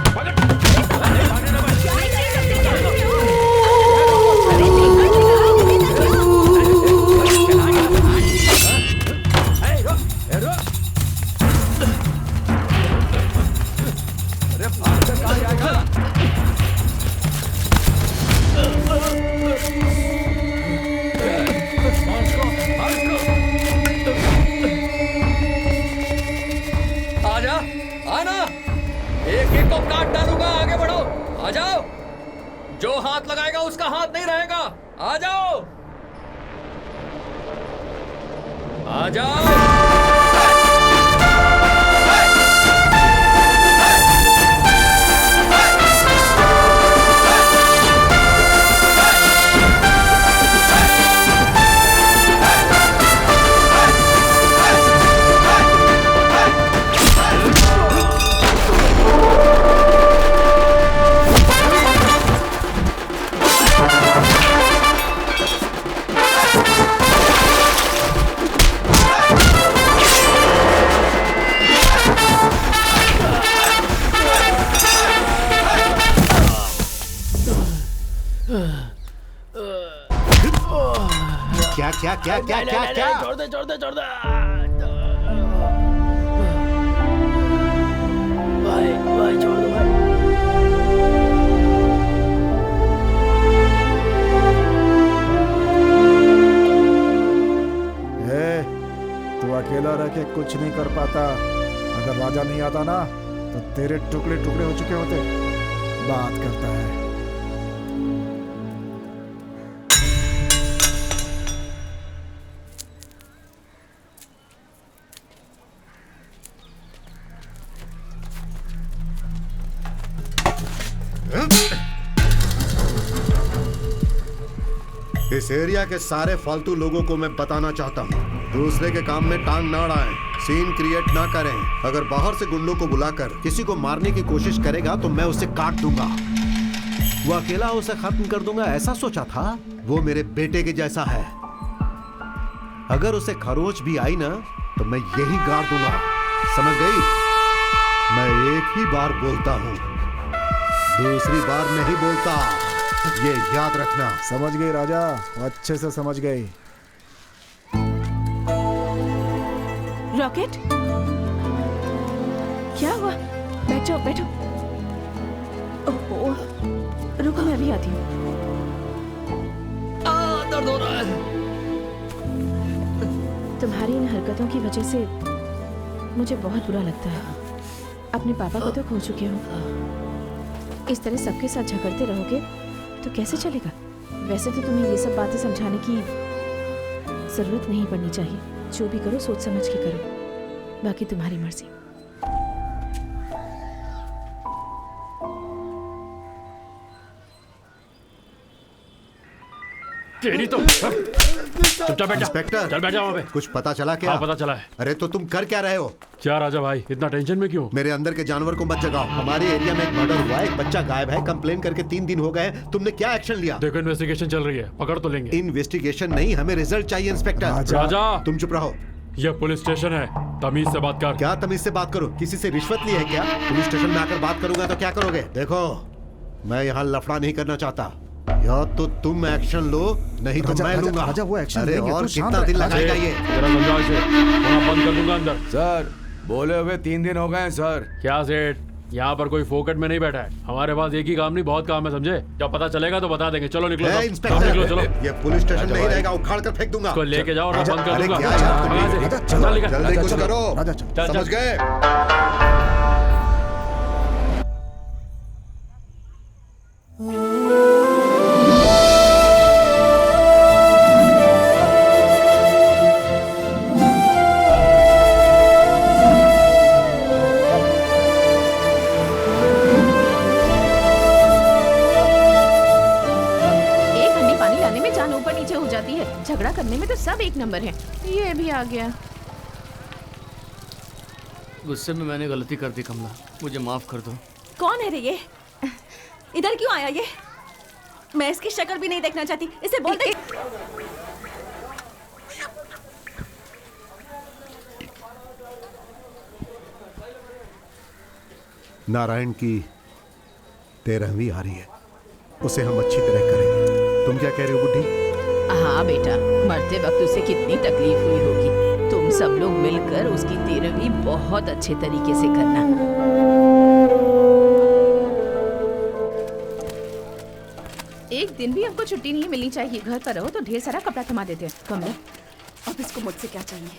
आजा, आना। एक एक को काट डालूंगा, आगे बढ़ो। आ जाओ। जो हाथ लगाएगा उसका हाथ नहीं रहेगा। आ जाओ, आ जाओ। क्या? छोड़ दे। भाई छोड़ दो भाई। तू अकेला रह के कुछ नहीं कर पाता। अगर राजा नहीं आता ना तो तेरे टुकड़े टुकड़े हो चुके होते। बात करता है। इस एरिया के सारे फालतू लोगों को मैं बताना चाहता हूँ, दूसरे के काम में टांग ना अड़ाएं, सीन क्रिएट ना करें। अगर बाहर से गुंडों को बुलाकर किसी को मारने की कोशिश करेगा तो मैं उसे काट दूंगा। वो अकेला उसे खत्म कर दूंगा ऐसा सोचा था? वो मेरे बेटे के जैसा है। अगर उसे खरोच भी आई ना तो मैं यही गाड़ दूंगा, समझ गई? मैं एक ही बार बोलता हूँ, दूसरी बार नहीं बोलता, ये याद रखना। समझ गई राजा, अच्छे से समझ गई। रॉकेट, क्या हुआ? बैठो बैठो। ओह, रुको मैं अभी आती हूँ। दर्द हो रहा है। तुम्हारी इन हरकतों की वजह से मुझे बहुत बुरा लगता है। अपने पापा को तो खो चुके हो, इस तरह सबके साथ झगड़ते रहोगे तो कैसे चलेगा? वैसे तो तुम्हें ये सब बातें समझाने की जरूरत नहीं पड़नी चाहिए। जो भी करो सोच समझ के करो, बाकी तुम्हारी मर्जी। तेरी तो चुपचाप बैठ जा। इंस्पेक्टर, चल बैठ जा वहाँ पे। कुछ पता चला क्या? हाँ पता चला है। अरे तो तुम कर क्या रहे हो? क्या राजा भाई, इतना टेंशन में क्यों? मेरे अंदर के जानवर को मत जगाओ। हमारे एरिया में एक मर्डर हुआ है, एक बच्चा गायब है, कंप्लेन करके 3 दिन हो गए। तुमने क्या एक्शन लिया? देखो इन्वेस्टिगेशन चल रही है, पकड़ तो लेंगे। इन्वेस्टिगेशन नहीं, हमें रिजल्ट चाहिए इंस्पेक्टर। राजा तुम चुप रहो। ये पुलिस स्टेशन है, तमीज से बात कर। क्या तमीज से बात करो? किसी से रिश्वत ली है क्या? पुलिस स्टेशन में आकर बात करूंगा तो क्या करोगे? देखो, मैं यहाँ लफड़ा नहीं करना चाहता। या तो तुम एक्शन लो, नहीं तो मैं लूंगा। राजा वो एक्शन अरे लेंगे, और तू शांत कितना दिन रह। लगाएगा ये? जरा समझाओ इसे, वहाँ बंद कर दूंगा अंदर। सर बोले हुए 3 दिन हो गए हैं सर। क्या सेठ, यहाँ पर कोई फोकट में नहीं बैठा है। हमारे पास एक ही काम नहीं, बहुत काम है, समझे? जब पता चलेगा तो बता देंगे। चलो निकलो, सब इंस्पेक्टर, निकलो, चलो। ये पुलिस स्टेशन नहीं रहेगा, उखाड़ कर फेंक दूंगा। इसको लेके जाओ और मैं बंद कर अरे दूंगा। क्या यार, कहाँ से? राजा, चल, चलो, निकल। जल्दी कुछ चलो। करो। राजा, चल। चल, समझ चल। गए? एक हंडी पानी लाने में जान ऊपर नीचे हो जाती है, झगड़ा करने में तो सब एक नंबर है। ये भी आ गया। गुस्से में मैंने गलती कर दी कमला, मुझे माफ कर दो। कौन है रे ये? इधर क्यों आया ये? मैं इसकी शक्ल भी नहीं देखना चाहती। इसे बोल दे। नारायण की 13वीं आ रही है, उसे हम अच्छी तरह करेंगे। तुम क्या कह रही हो बुड्ढी? हाँ बेटा, मरते वक्त उसे कितनी तकलीफ हुई होगी। तुम सब लोग मिलकर उसकी 13वीं बहुत अच्छे तरीके से करना। एक दिन भी हमको छुट्टी नहीं मिलनी चाहिए। घर पर रहो तो ढेर सारा कपड़ा थमा देते हैं। कमला, अब इसको मुझसे क्या चाहिए?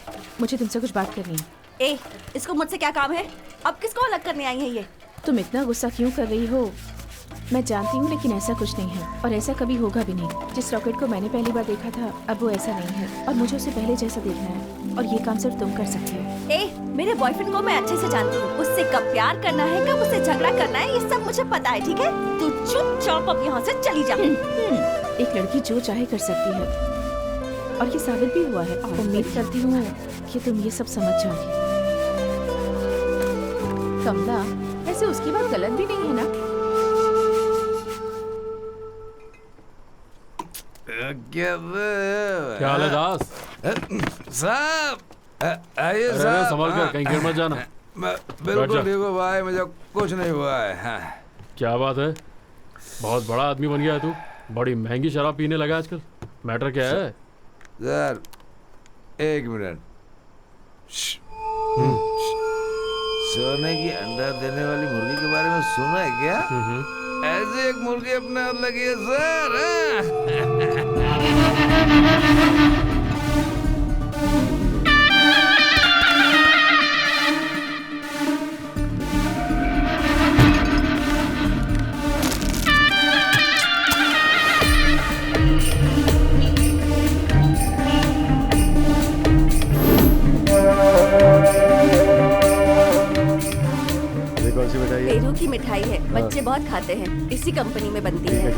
मुझे तुमसे कुछ बात करनी है। ए, इसको मुझसे क्या काम है? अब किसको अलग करने आई है ये? तुम इतना गुस्सा क्यों कर रही हो? मैं जानती हूँ, लेकिन ऐसा कुछ नहीं है और ऐसा कभी होगा भी नहीं। जिस रॉकेट को मैंने पहली बार देखा था, अब वो ऐसा नहीं है और मुझे उसे पहले जैसा देखना है और ये काम सिर्फ तुम कर सकते हो। ए, मेरे बॉयफ्रेंड को मैं अच्छे से जानती हूँ। उससे कब प्यार करना है, कब उससे झगड़ा करना है, ये सब मुझे पता है, ठीक है? तू चुपचाप अब यहाँ से चली जा। एक लड़की जो चाहे कर सकती है और ये साबित भी हुआ है। उम्मीद करती हूँ कि तुम ये सब समझ जाओगी। कमला, वैसे उसकी बात गलत भी नहीं है ना? क्या हाल है दास? साहब आइए अरे साहब। संभल कर, कहीं गिर मत जाना। बिल्कुल ठीक हो भाई, मुझे कुछ नहीं हुआ है। हाँ। क्या बात है, बहुत बड़ा आदमी बन गया है तू। बड़ी महंगी शराब पीने लगा आजकल। मैटर क्या है? Sir 1 minute. सोने की अंडा देने वाली मुर्गी के बारे में सुना है क्या? ऐसे एक मुर्गी अपने हाथ लगी है सर। पेरू की मिठाई है, बच्चे बहुत खाते हैं, इसी कंपनी में बनती है।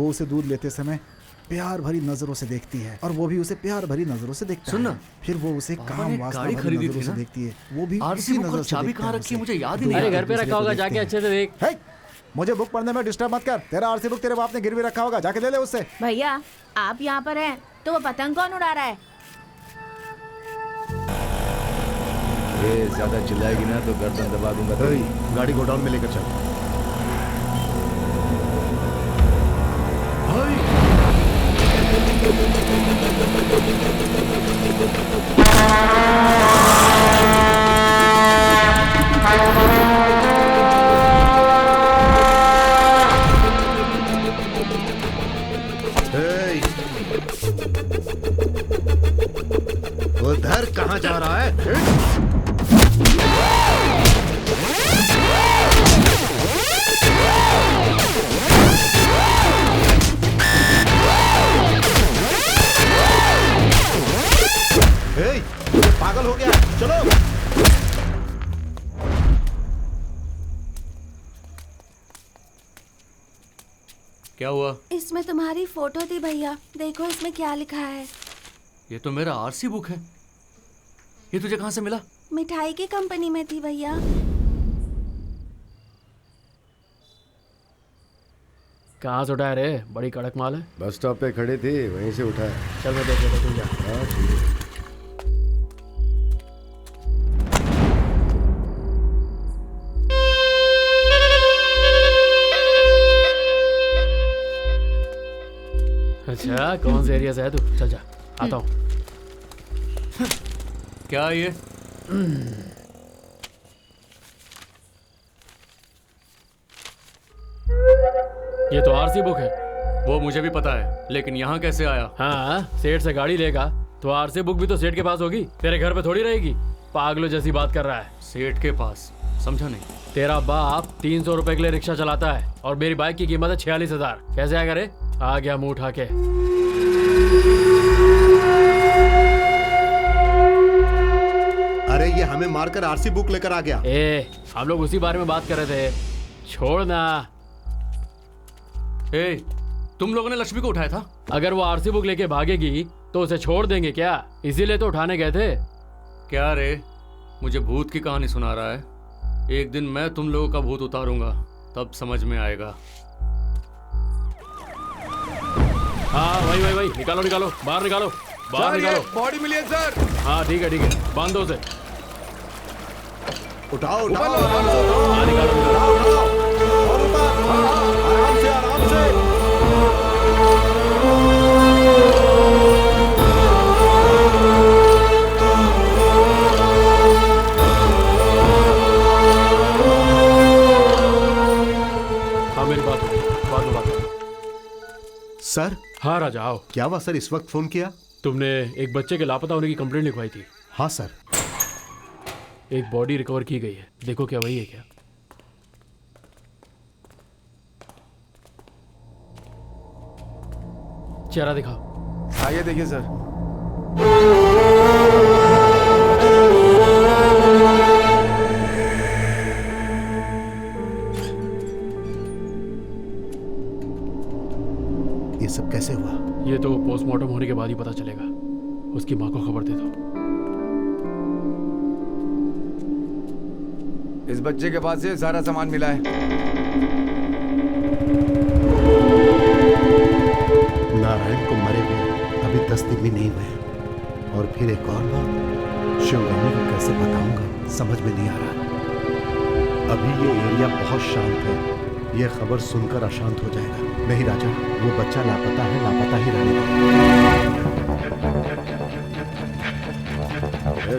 वो उसे दूध लेते समय प्यार भरी नजरों से देखती है और वो भी उसे प्यार भरी नजरों से देखता सुन ना, है। फिर वो उसे पापा काम ने वासना गाड़ी भरी खरीदी नजरों थी से ना? देखती है, वो भी आरसी उसी बुक नजर और से चाबी देखता कहाँ है रखी है उसे। मुझे याद ही नहीं अरे आ घर पे रखा होगा, जाके अच्छे से देख। हे, मुझे बुक पढ़ने में डिस्टर्ब मत कर। तेरा आरसी बुक तेरे बाप ने गिरवी रखा होगा, जाके ले ले उससे। भैया आप यहाँ पर हैं तो वो पतंग कौन उड़ा रहा है? ये ज्यादा चिल्लाएगी ना तो गर्दन दबा दूंगा। गाड़ी गोडाउन में लेकर चल। उधर कहाँ जा रहा है? ए, पागल हो गया? चलो। क्या हुआ? इसमें तुम्हारी फोटो थी भैया, देखो इसमें क्या लिखा है। ये तो मेरा आरसी बुक है। ये तुझे कहाँ से मिला? मिठाई की कंपनी में थी भैया। कहाँ से उठाया रे? बड़ी कड़क माल है। बस स्टॉप पे खड़ी थी, वहीं से उठाया। चल मैं देख लेता, तू जा। हाँ, ठीक है। अच्छा, कौन से एरिया से है तू? चल जा, आता हूँ। क्या है ये? ये तो आरसी बुक है। वो मुझे भी पता है, लेकिन यहाँ कैसे आया? हाँ, सेठ से गाड़ी लेगा तो आरसी बुक भी तो सेठ के पास होगी, तेरे घर पे थोड़ी रहेगी। पागलों जैसी बात कर रहा है। सेठ के पास? समझा नहीं। तेरा बाप 300 रुपए के लिए रिक्शा चलाता है और मेरी बाइक की कीमत है 46,000। कैसे आएगा रे? आ गया मुंह उठा के। अरे ये हमें मारकर आरसी बुक लेकर आ गया। हम लोग उसी बारे में बात कर रहे थे, छोड़ ना। तुम लोगों ने लक्ष्मी को उठाया था? अगर वो आरसी बुक लेके भागेगी तो उसे छोड़ देंगे क्या? इसीलिए तो उठाने गए थे। क्या रे, मुझे भूत की कहानी सुना रहा है? एक दिन मैं तुम लोगों का भूत उतारूंगा, तब समझ में आएगा। हाँ वही निकालो निकालो, बाहर निकालो, बाहर निकालो। बॉडी मिली है सर। हाँ ठीक है, बांध दो उसे। उठाओ ऊपर उठाओ, लो, ऊपर लो। हाँ निकालो निकालो। और ऊपर, आराम से आराम से। हाँ मेरी बात बात सर। हाँ राजा आओ। क्या हुआ सर, इस वक्त फोन किया? तुमने एक बच्चे के लापता होने की कंप्लेंट लिखवाई थी। हाँ सर। एक बॉडी रिकवर की गई है, देखो क्या वही है क्या? चेहरा दिखाओ। आइए देखिए सर। ये सब कैसे हुआ? ये तो पोस्टमार्टम होने के बाद ही पता चलेगा। उसकी माँ को खबर दे दो। इस बच्चे के पास से सारा सामान मिला है। नारायण को मरे हुए अभी 10 दिन भी नहीं हुए, और फिर एक और बात, शिवगामी को कैसे बताऊंगा समझ में नहीं आ रहा। अभी ये एरिया बहुत शांत है, ये खबर सुनकर अशांत हो जाएगा। नहीं राजा, वो बच्चा लापता है, लापता ही रहेगा।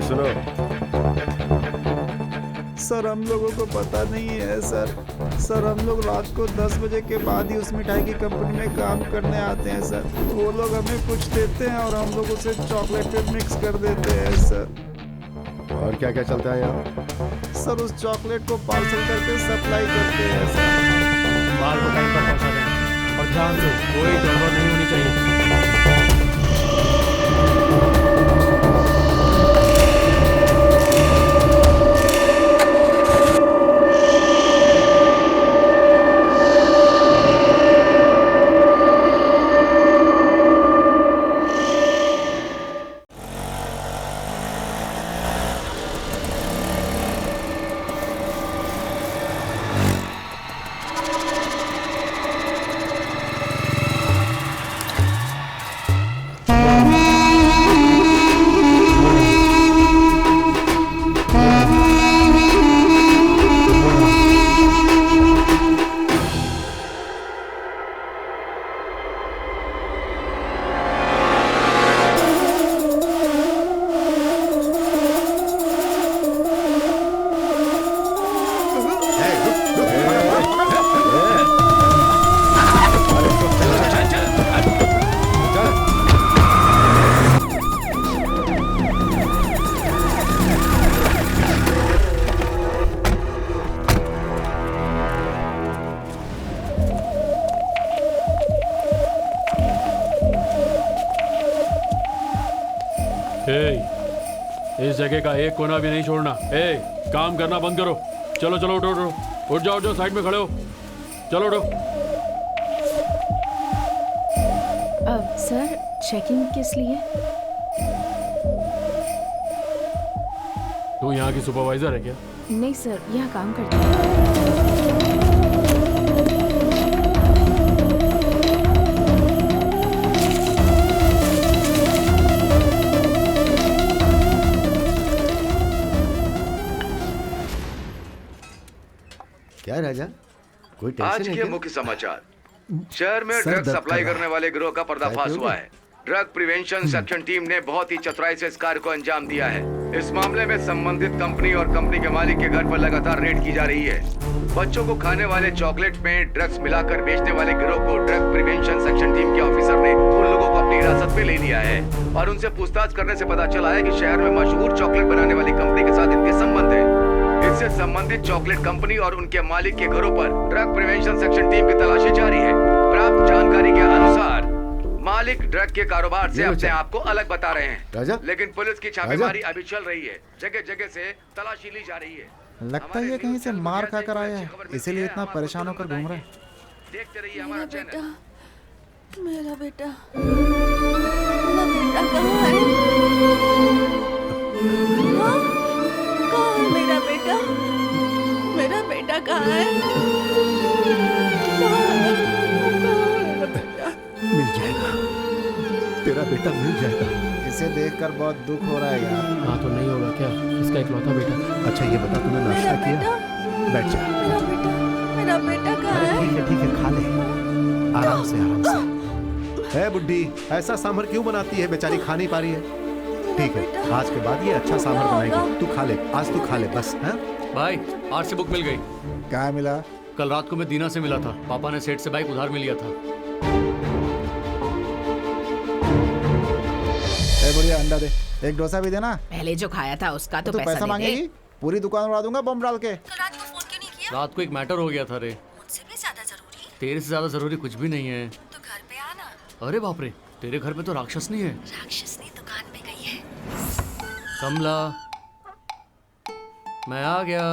सुनो सर, हम लोगों को पता नहीं है सर। हम लोग रात को 10 बजे के बाद ही उस मिठाई की कंपनी में काम करने आते हैं सर। वो लोग हमें कुछ देते हैं और हम लोग उसे चॉकलेट में मिक्स कर देते हैं सर। और क्या क्या चलता है यहाँ? सर उस चॉकलेट को पार्सल करके सप्लाई करते हैं सर। माल को टाइम पर पहुंचा दें और ध्यान से, कोई गड़बड़ नहीं होनी चाहिए। इस जगह का एक कोना भी नहीं छोड़ना। ए, काम करना बंद करो। चलो चलो उठो उठो, उठ जाओ, साइड में खड़े हो। चलो उठो। अब सर चेकिंग किस लिए? तू यहाँ की सुपरवाइजर है क्या? नहीं सर, यहाँ काम करती हूँ। क्या राजा, कोई टेंशन आज है के क्या? मुख्य समाचार। शहर में सर ड्रग दर्द सप्लाई कर रहा करने वाले गिरोह का पर्दाफाश हुआ है। ड्रग प्रिवेंशन सेक्शन टीम ने बहुत ही चतुराई से इस कार्य को अंजाम दिया है। इस मामले में संबंधित कंपनी और कंपनी के मालिक के घर पर लगातार रेड की जा रही है। बच्चों को खाने वाले चॉकलेट में ड्रग्स मिलाकर बेचने वाले गिरोह को ड्रग प्रिवेंशन सेक्शन टीम के ऑफिसर ने उन लोगों को अपनी हिरासत में ले लिया है और उनसे पूछताछ करने से पता चला है कि शहर में मशहूर चॉकलेट बनाने वाली कंपनी के साथ इनके संबंध है। इससे संबंधित चॉकलेट कंपनी और उनके मालिक के घरों पर ड्रग प्रिवेंशन सेक्शन टीम की तलाशी जारी है। प्राप्त जानकारी के अनुसार मालिक ड्रग के कारोबार से अपने आप को अलग बता रहे हैं, राजा? लेकिन पुलिस की छापेमारी अभी चल रही है। जगह जगह से तलाशी ली जा रही है। लगता है ये कहीं से मार खा कर आया है, इसीलिए इतना परेशान होकर घूम रहा है। देखते रहिए हमारा चैनल। मेरा बेटा कहाँ है? हाँ? कहाँ है मेरा बेटा? मेरा बेटा कहाँ है? मिल जाएगा, तेरा बेटा मिल जाएगा। इसे देखकर बहुत दुख हो रहा है यार। हाँ तो नहीं होगा क्या? इसका इकलौता बेटा। अच्छा ये बता, तूने नाश्ता किया? बैठ जा। मेरा बेटा कहाँ है? ठीक है, खा ले, आराम से आराम से। है बुड्ढी, ऐसा सांभर क्यों बनाती है? बेचारी खा नहीं पा रही है। ठीक है, आज के बाद ये अच्छा सांभर बनाएगी। तू खा ले, आज तू खा ले बस। है भाई, आरसी बुक मिल गई। क्या मिला? कल रात को मैं दीना से मिला था। पापा ने सेठ से बाइक उधार में लिया था। बढ़िया, अंडा दे, एक डोसा भी देना। पहले जो खाया था उसका तो पैसा मांगेगी? पूरी दुकान उड़ा दूंगा बम डाल के। रात को फोन क्यों नहीं किया? रात को एक मैटर हो गया था रे। मुझसे भी ज्यादा जरूरी? तेरे से ज्यादा जरूरी कुछ भी नहीं है। तो घर पे आना। अरे बाप रे, तेरे घर में तो राक्षसनी है। राक्षसनी दुकान पे गई है। कमला, मैं आ गया।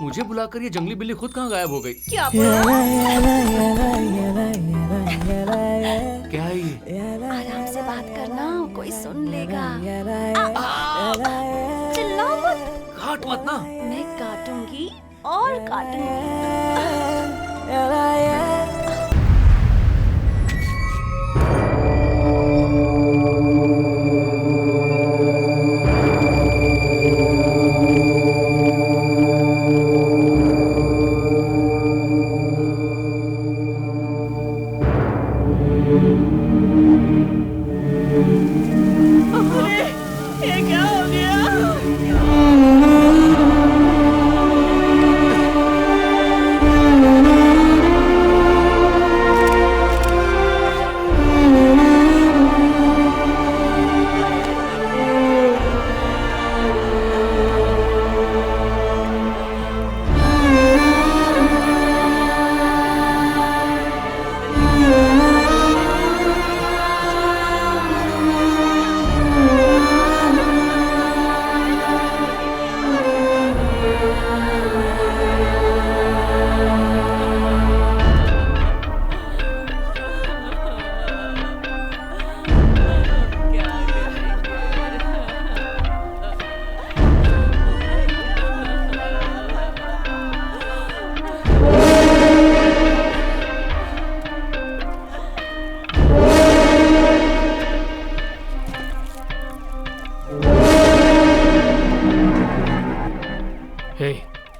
मुझे बुलाकर ये जंगली बिल्ली खुद कहाँ गायब हो गई? क्या बोला? क्या है ये? आराम से बात करना, कोई सुन लेगा। चिल्लाओ मत। काट मत ना। मैं काटूंगी और काटूंगी।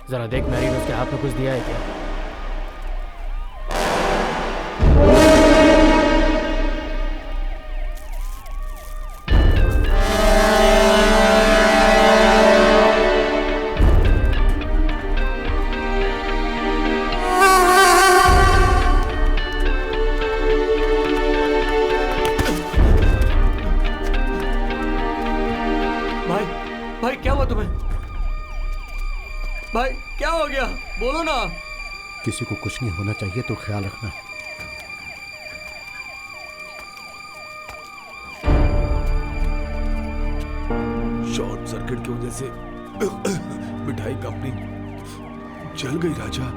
जरा देख, मैरी ने उसके हाथ में कुछ दिया है क्या? भाई क्या हुआ तुम्हें? भाई क्या हो गया? बोलो ना। किसी को कुछ नहीं होना चाहिए तो ख्याल रखना। शॉर्ट सर्किट की वजह से मिठाई कंपनी जल गई राजा,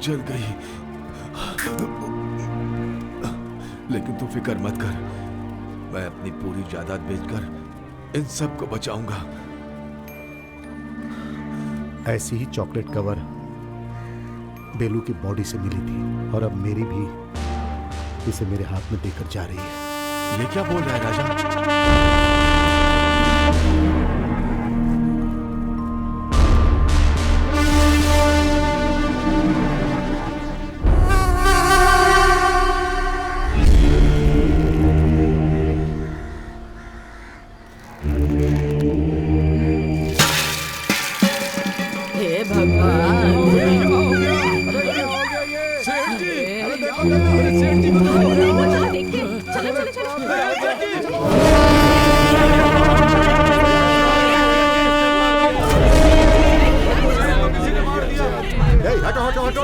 जल गई। लेकिन तू फिक्र मत कर, मैं अपनी पूरी जायदाद बेचकर इन सब को बचाऊंगा। ऐसी ही चॉकलेट कवर बेलू की बॉडी से मिली थी और अब मेरी भी इसे मेरे हाथ में देकर जा रही है। ये क्या बोल रहा है राजा? हे भगवान, हटो हटो हटो।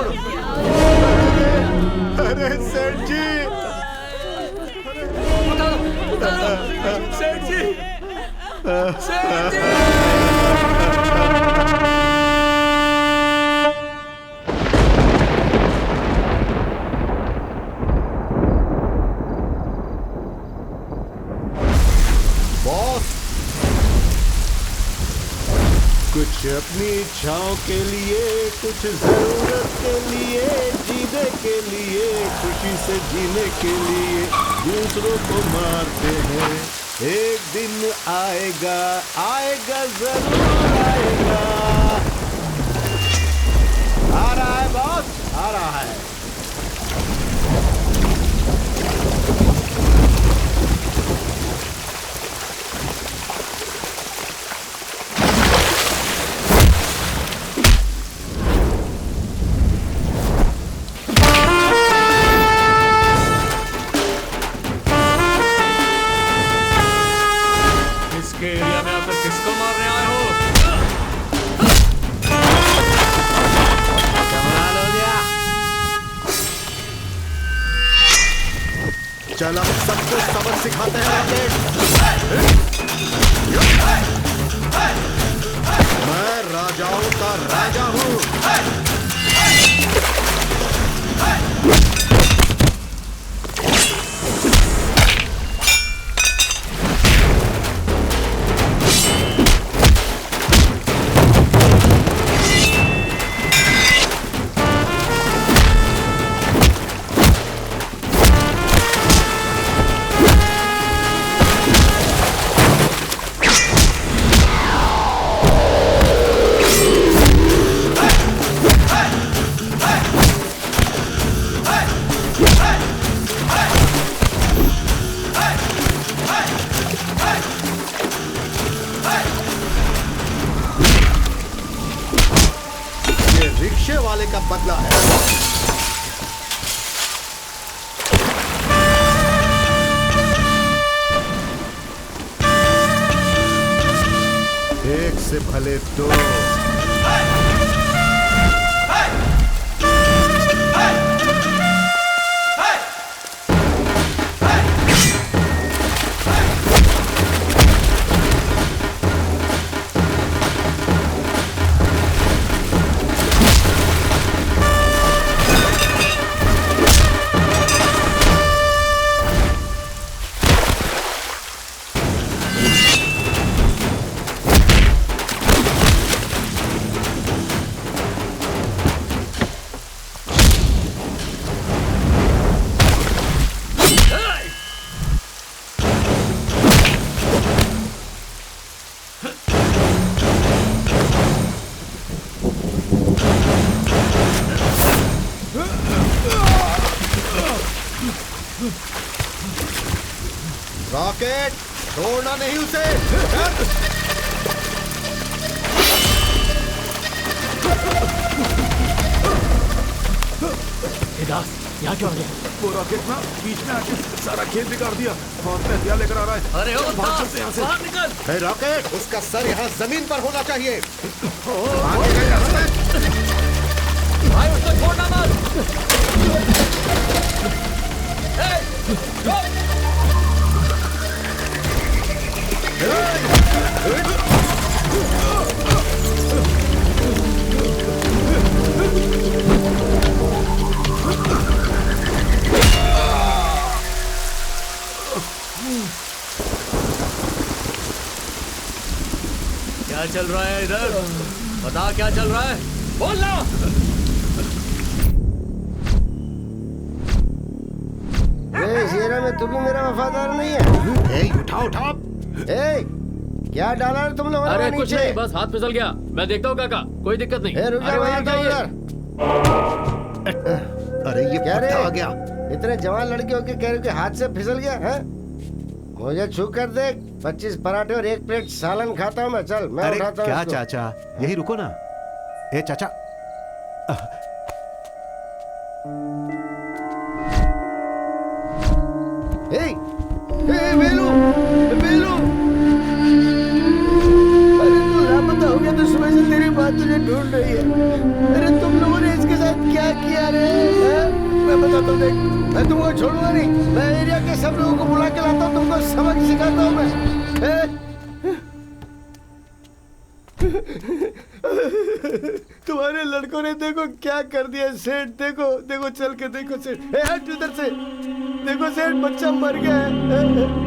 अरे सेठ जी, सेठ जी, सेठ जी। कुछ अपनी इच्छाओं के लिए, कुछ जरूरत के लिए, जीने के लिए, खुशी से जीने के लिए दूसरों को मारते हैं। एक दिन आएगा, आएगा जरूर आएगा। आ रहा है बॉस, आ रहा है। किसको मारने आए हो? चल अब सबको सबक सिखाते हैं। मैं राजाओं का राजा हूँ। रिक्शे वाले का बदला है। एक से भले दो। रॉकेट, छोड़ना नहीं उसे। दास, यहाँ क्या हो गया? वो रॉकेट ना बीच में आके सारा खेत बिगाड़ दिया और मैं हथियार लेकर आ रहा है। अरे ओ दास, बाहर निकल। हे रॉकेट, उसका सर यहाँ जमीन पर होना चाहिए। भाई उसको छोड़ना मत। Hey! क्या चल रहा है इधर? बता क्या चल रहा है, बोलना। शेरा में तू भी मेरा वफादार नहीं है? उठाओ उठाओ। क्या डाला है तुम लोगों ने? अरे कुछ नहीं, बस हाथ फिसल गया। मैं देखता हूँ काका, कोई दिक्कत नहीं। रुक जा, वहीं जाओ उधर। अरे ये क्या रे? आ गया। इतने जवान लड़के होके कह रहे हो कि हाथ से फिसल गया है? मुझे छू कर देख, 25 पराठे और 1 प्लेट सालन खाता हूँ मैं। चल मैं अरे उठाता हूँ क्या इसको। चाचा, यही रुको ना। ए चाचा, बेलू, बेलू, अरे तू लापता हो गया तो सुबह से तेरी बात तुझे ढूंढ रही है। अरे तुम लोगों ने इसके साथ क्या किया रे? मैं बताता हूँ, देख, मैं तुमको छोड़ूंगा नहीं। मैं एरिया के सब लोगों को बुला के लाता हूँ, तुमको सबक सिखाता हूँ मैं। तुम्हारे लड़कों ने देखो क्या कर दिया सेठ। देखो देखो, चल के देखो सेठ। हट उधर से। देखो सेठ, बच्चा मर गया है।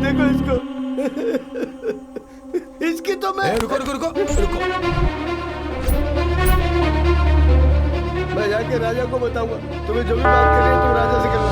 देखो इसको। इसकी तो मैं रुको रुको रुको रुको। मैं जाके राजा को बताऊंगा। तुम्हें जो भी बात करनी है तुम राजा से करना।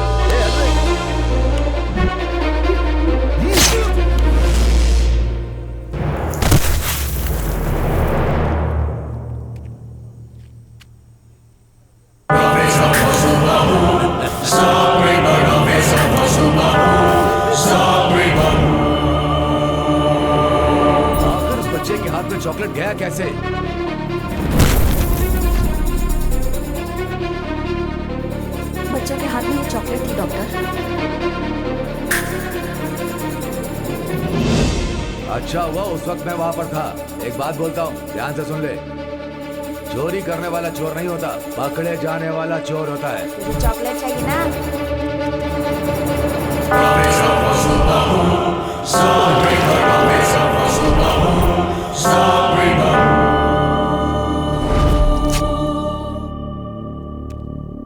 चॉकलेट गया कैसे? बच्चों के हाथ में ये चॉकलेट थी डॉक्टर। अच्छा हुआ उस वक्त मैं वहां पर था। एक बात बोलता हूँ, ध्यान से सुन ले। चोरी करने वाला चोर नहीं होता, पकड़े जाने वाला चोर होता है। तुझे चॉकलेट चाहिए ना?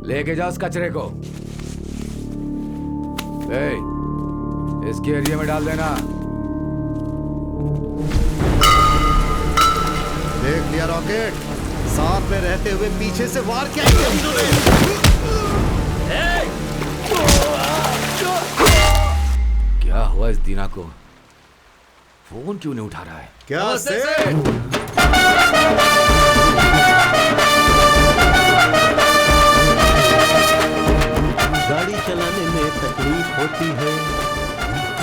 लेके जाओ उस कचरे को। इसके एरिया में डाल देना। देख लिया रॉकेट, साथ में रहते हुए पीछे से वार किया इन्होंने। क्या हुआ इस दीना को? फोन क्यों नहीं उठा रहा है? क्या से? गाड़ी चलाने में तकलीफ होती है,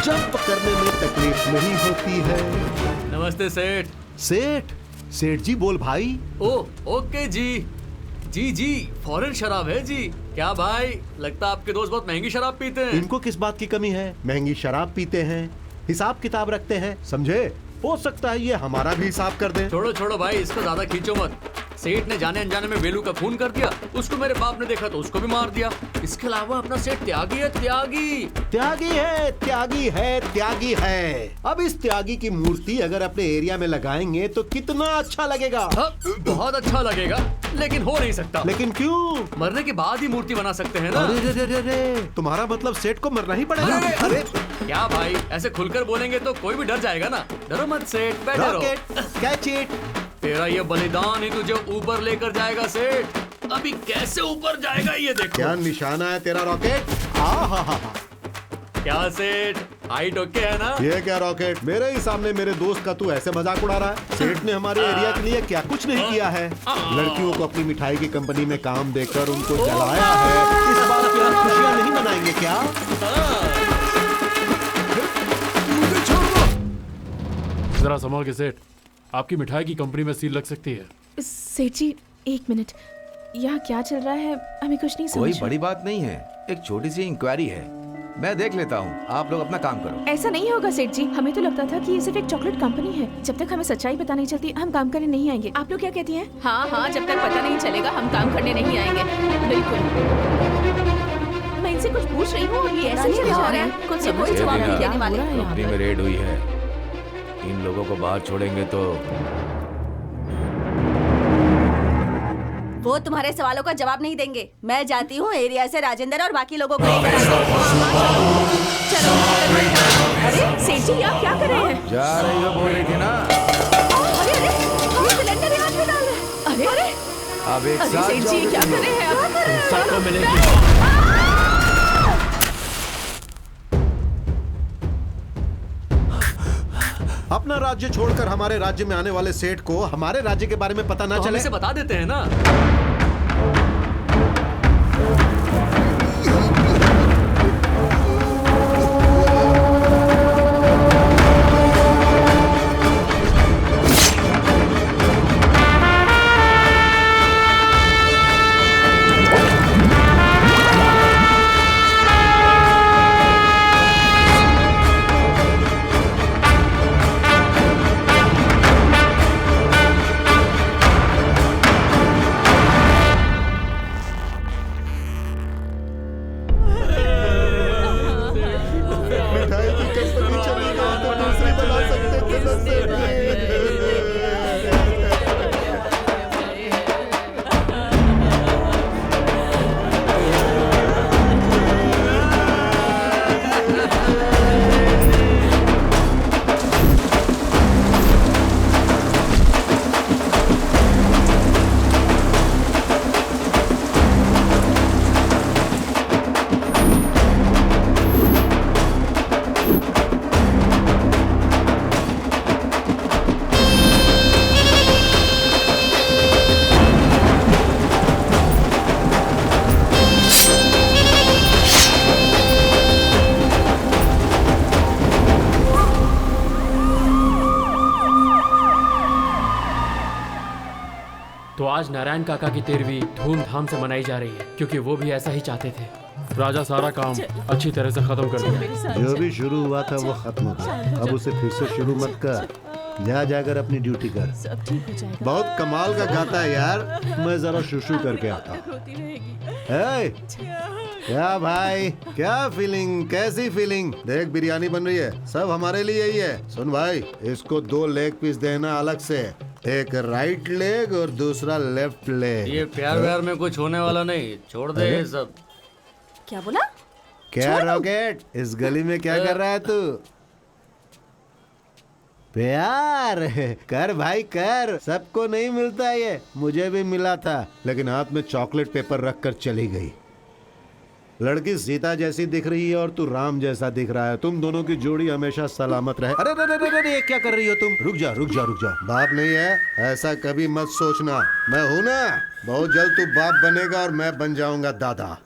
जंप करने में तकलीफ नहीं होती है। नमस्ते सेठ। सेठ? सेठ जी बोल भाई। ओ ओके जी। जी जी, फॉरेन शराब है जी। क्या भाई, लगता है आपके दोस्त बहुत महंगी शराब पीते हैं। इनको किस बात की कमी है? महंगी शराब पीते हैं, हिसाब किताब रखते हैं, समझे? हो सकता है ये हमारा भी हिसाब कर दे। छोड़ो छोड़ो भाई, इसको ज्यादा खींचो मत। सेठ ने जाने अनजाने में बेलू का खून कर दिया। उसको मेरे बाप ने देखा तो उसको भी मार दिया। इसके अलावा अपना सेठ त्यागी है, त्यागी। त्यागी है, त्यागी है, त्यागी है। अब इस त्यागी की मूर्ति अगर अपने एरिया में लगाएंगे तो कितना अच्छा लगेगा। बहुत अच्छा लगेगा, लेकिन हो नहीं सकता। लेकिन क्यों? मरने के बाद ही मूर्ति बना सकते हैं ना। अरे रे रे रे, तुम्हारा मतलब सेठ को मरना ही पड़ेगा? अरे क्या भाई, ऐसे खुलकर बोलेंगे तो कोई भी डर जाएगा ना। डरो मत सेठ, बैठे रहो। Catch it. तेरा ये बलिदान ही तुझे ऊपर लेकर जाएगा सेठ। अभी कैसे ऊपर जाएगा ये देखो। क्या निशाना है तेरा रॉकेट? क्या सेठ, हाइट ओके है ना? ये क्या रॉकेट, मेरे ही सामने मेरे दोस्त का तू ऐसे मजाक उड़ा रहा है? सेठ ने हमारे एरिया के लिए क्या कुछ नहीं किया है। लड़कियों को अपनी मिठाई की कंपनी में काम देकर उनको जलाया है। इस बात की हम खुशियां नहीं मनाएंगे क्या? जरा संभाल के सेठ, आपकी मिठाई की कंपनी में सील लग सकती है। सेठ जी 1 मिनट, यहाँ क्या चल रहा है हमें कुछ नहीं समझ। कोई बड़ी बात नहीं है, एक छोटी सी इंक्वायरी है, मैं देख लेता हूँ, आप लोग अपना काम करो। ऐसा नहीं होगा सेठ जी, हमें तो लगता था कि ये सिर्फ एक चॉकलेट कंपनी है। जब तक हमें सच्चाई पता नहीं चलती हम काम करने नहीं आएंगे। आप लोग क्या कहती हैं? हाँ हाँ, जब तक पता नहीं चलेगा हम काम करने नहीं आएंगे। बिल्कुल। मैं इनसे कुछ पूछ रही हूँ और ये ऐसे चले जा रहे हैं। कुछ समझ जवाब नहीं देने वाले। कंपनी में रेड हुई है, इन लोगों को बाहर छोड़ेंगे तो वो तुम्हारे सवालों का जवाब नहीं देंगे। मैं जाती हूँ एरिया से राजेंद्र और बाकी लोगों को लेकर चलो। अरे सेठ जी आप क्या कर रहे हैं? जा रही हो बोल रही थी ना। अरे अरे ये सिलेंडर यहाँ क्यों डाल रहे? अरे अरे अब एक अरे साथ सेठ जी क्या कर रहे हैं? सबको मिलेगी। अपना राज्य छोड़कर हमारे राज्य में आने वाले सेठ को हमारे राज्य के बारे में पता ना तो हम चले। इसे बता देते हैं ना। तो आज नारायण काका की 13वीं धूमधाम से मनाई जा रही है क्योंकि वो भी ऐसा ही चाहते थे। राजा सारा काम अच्छी तरह से खत्म कर दिया। जो भी शुरू हुआ था वो खत्म हो गया। अब उसे फिर से शुरू मत कर। जा जाकर अपनी ड्यूटी कर। सब ठीक हो जाएगा। बहुत कमाल का गाता है यार। मैं जरा शुशु करके आता हूँ। क्या भाई, क्या फीलिंग, कैसी फीलिंग? देख बिरयानी बन रही है, सब हमारे लिए ही है। सुन भाई, इसको 2 लेग पीस देना अलग से, एक राइट लेग और दूसरा लेफ्ट लेग। ये प्यार व्यार में कुछ होने वाला नहीं, छोड़ दे ये सब। क्या बोला? क्या रॉकेट, इस गली में क्या कर रहा है तू? प्यार कर भाई कर, सबको नहीं मिलता ये, मुझे भी मिला था, लेकिन हाथ में चॉकलेट पेपर रख कर चली गई। लड़की सीता जैसी दिख रही है और तू राम जैसा दिख रहा है। तुम दोनों की जोड़ी हमेशा सलामत रहे। अरे अरे अरे अरे, ये क्या कर रही हो तुम? रुक जा रुक जा रुक जा। बाप नहीं है ऐसा कभी मत सोचना। मैं हूं ना, बहुत जल्द तू बाप बनेगा और मैं बन जाऊंगा दादा।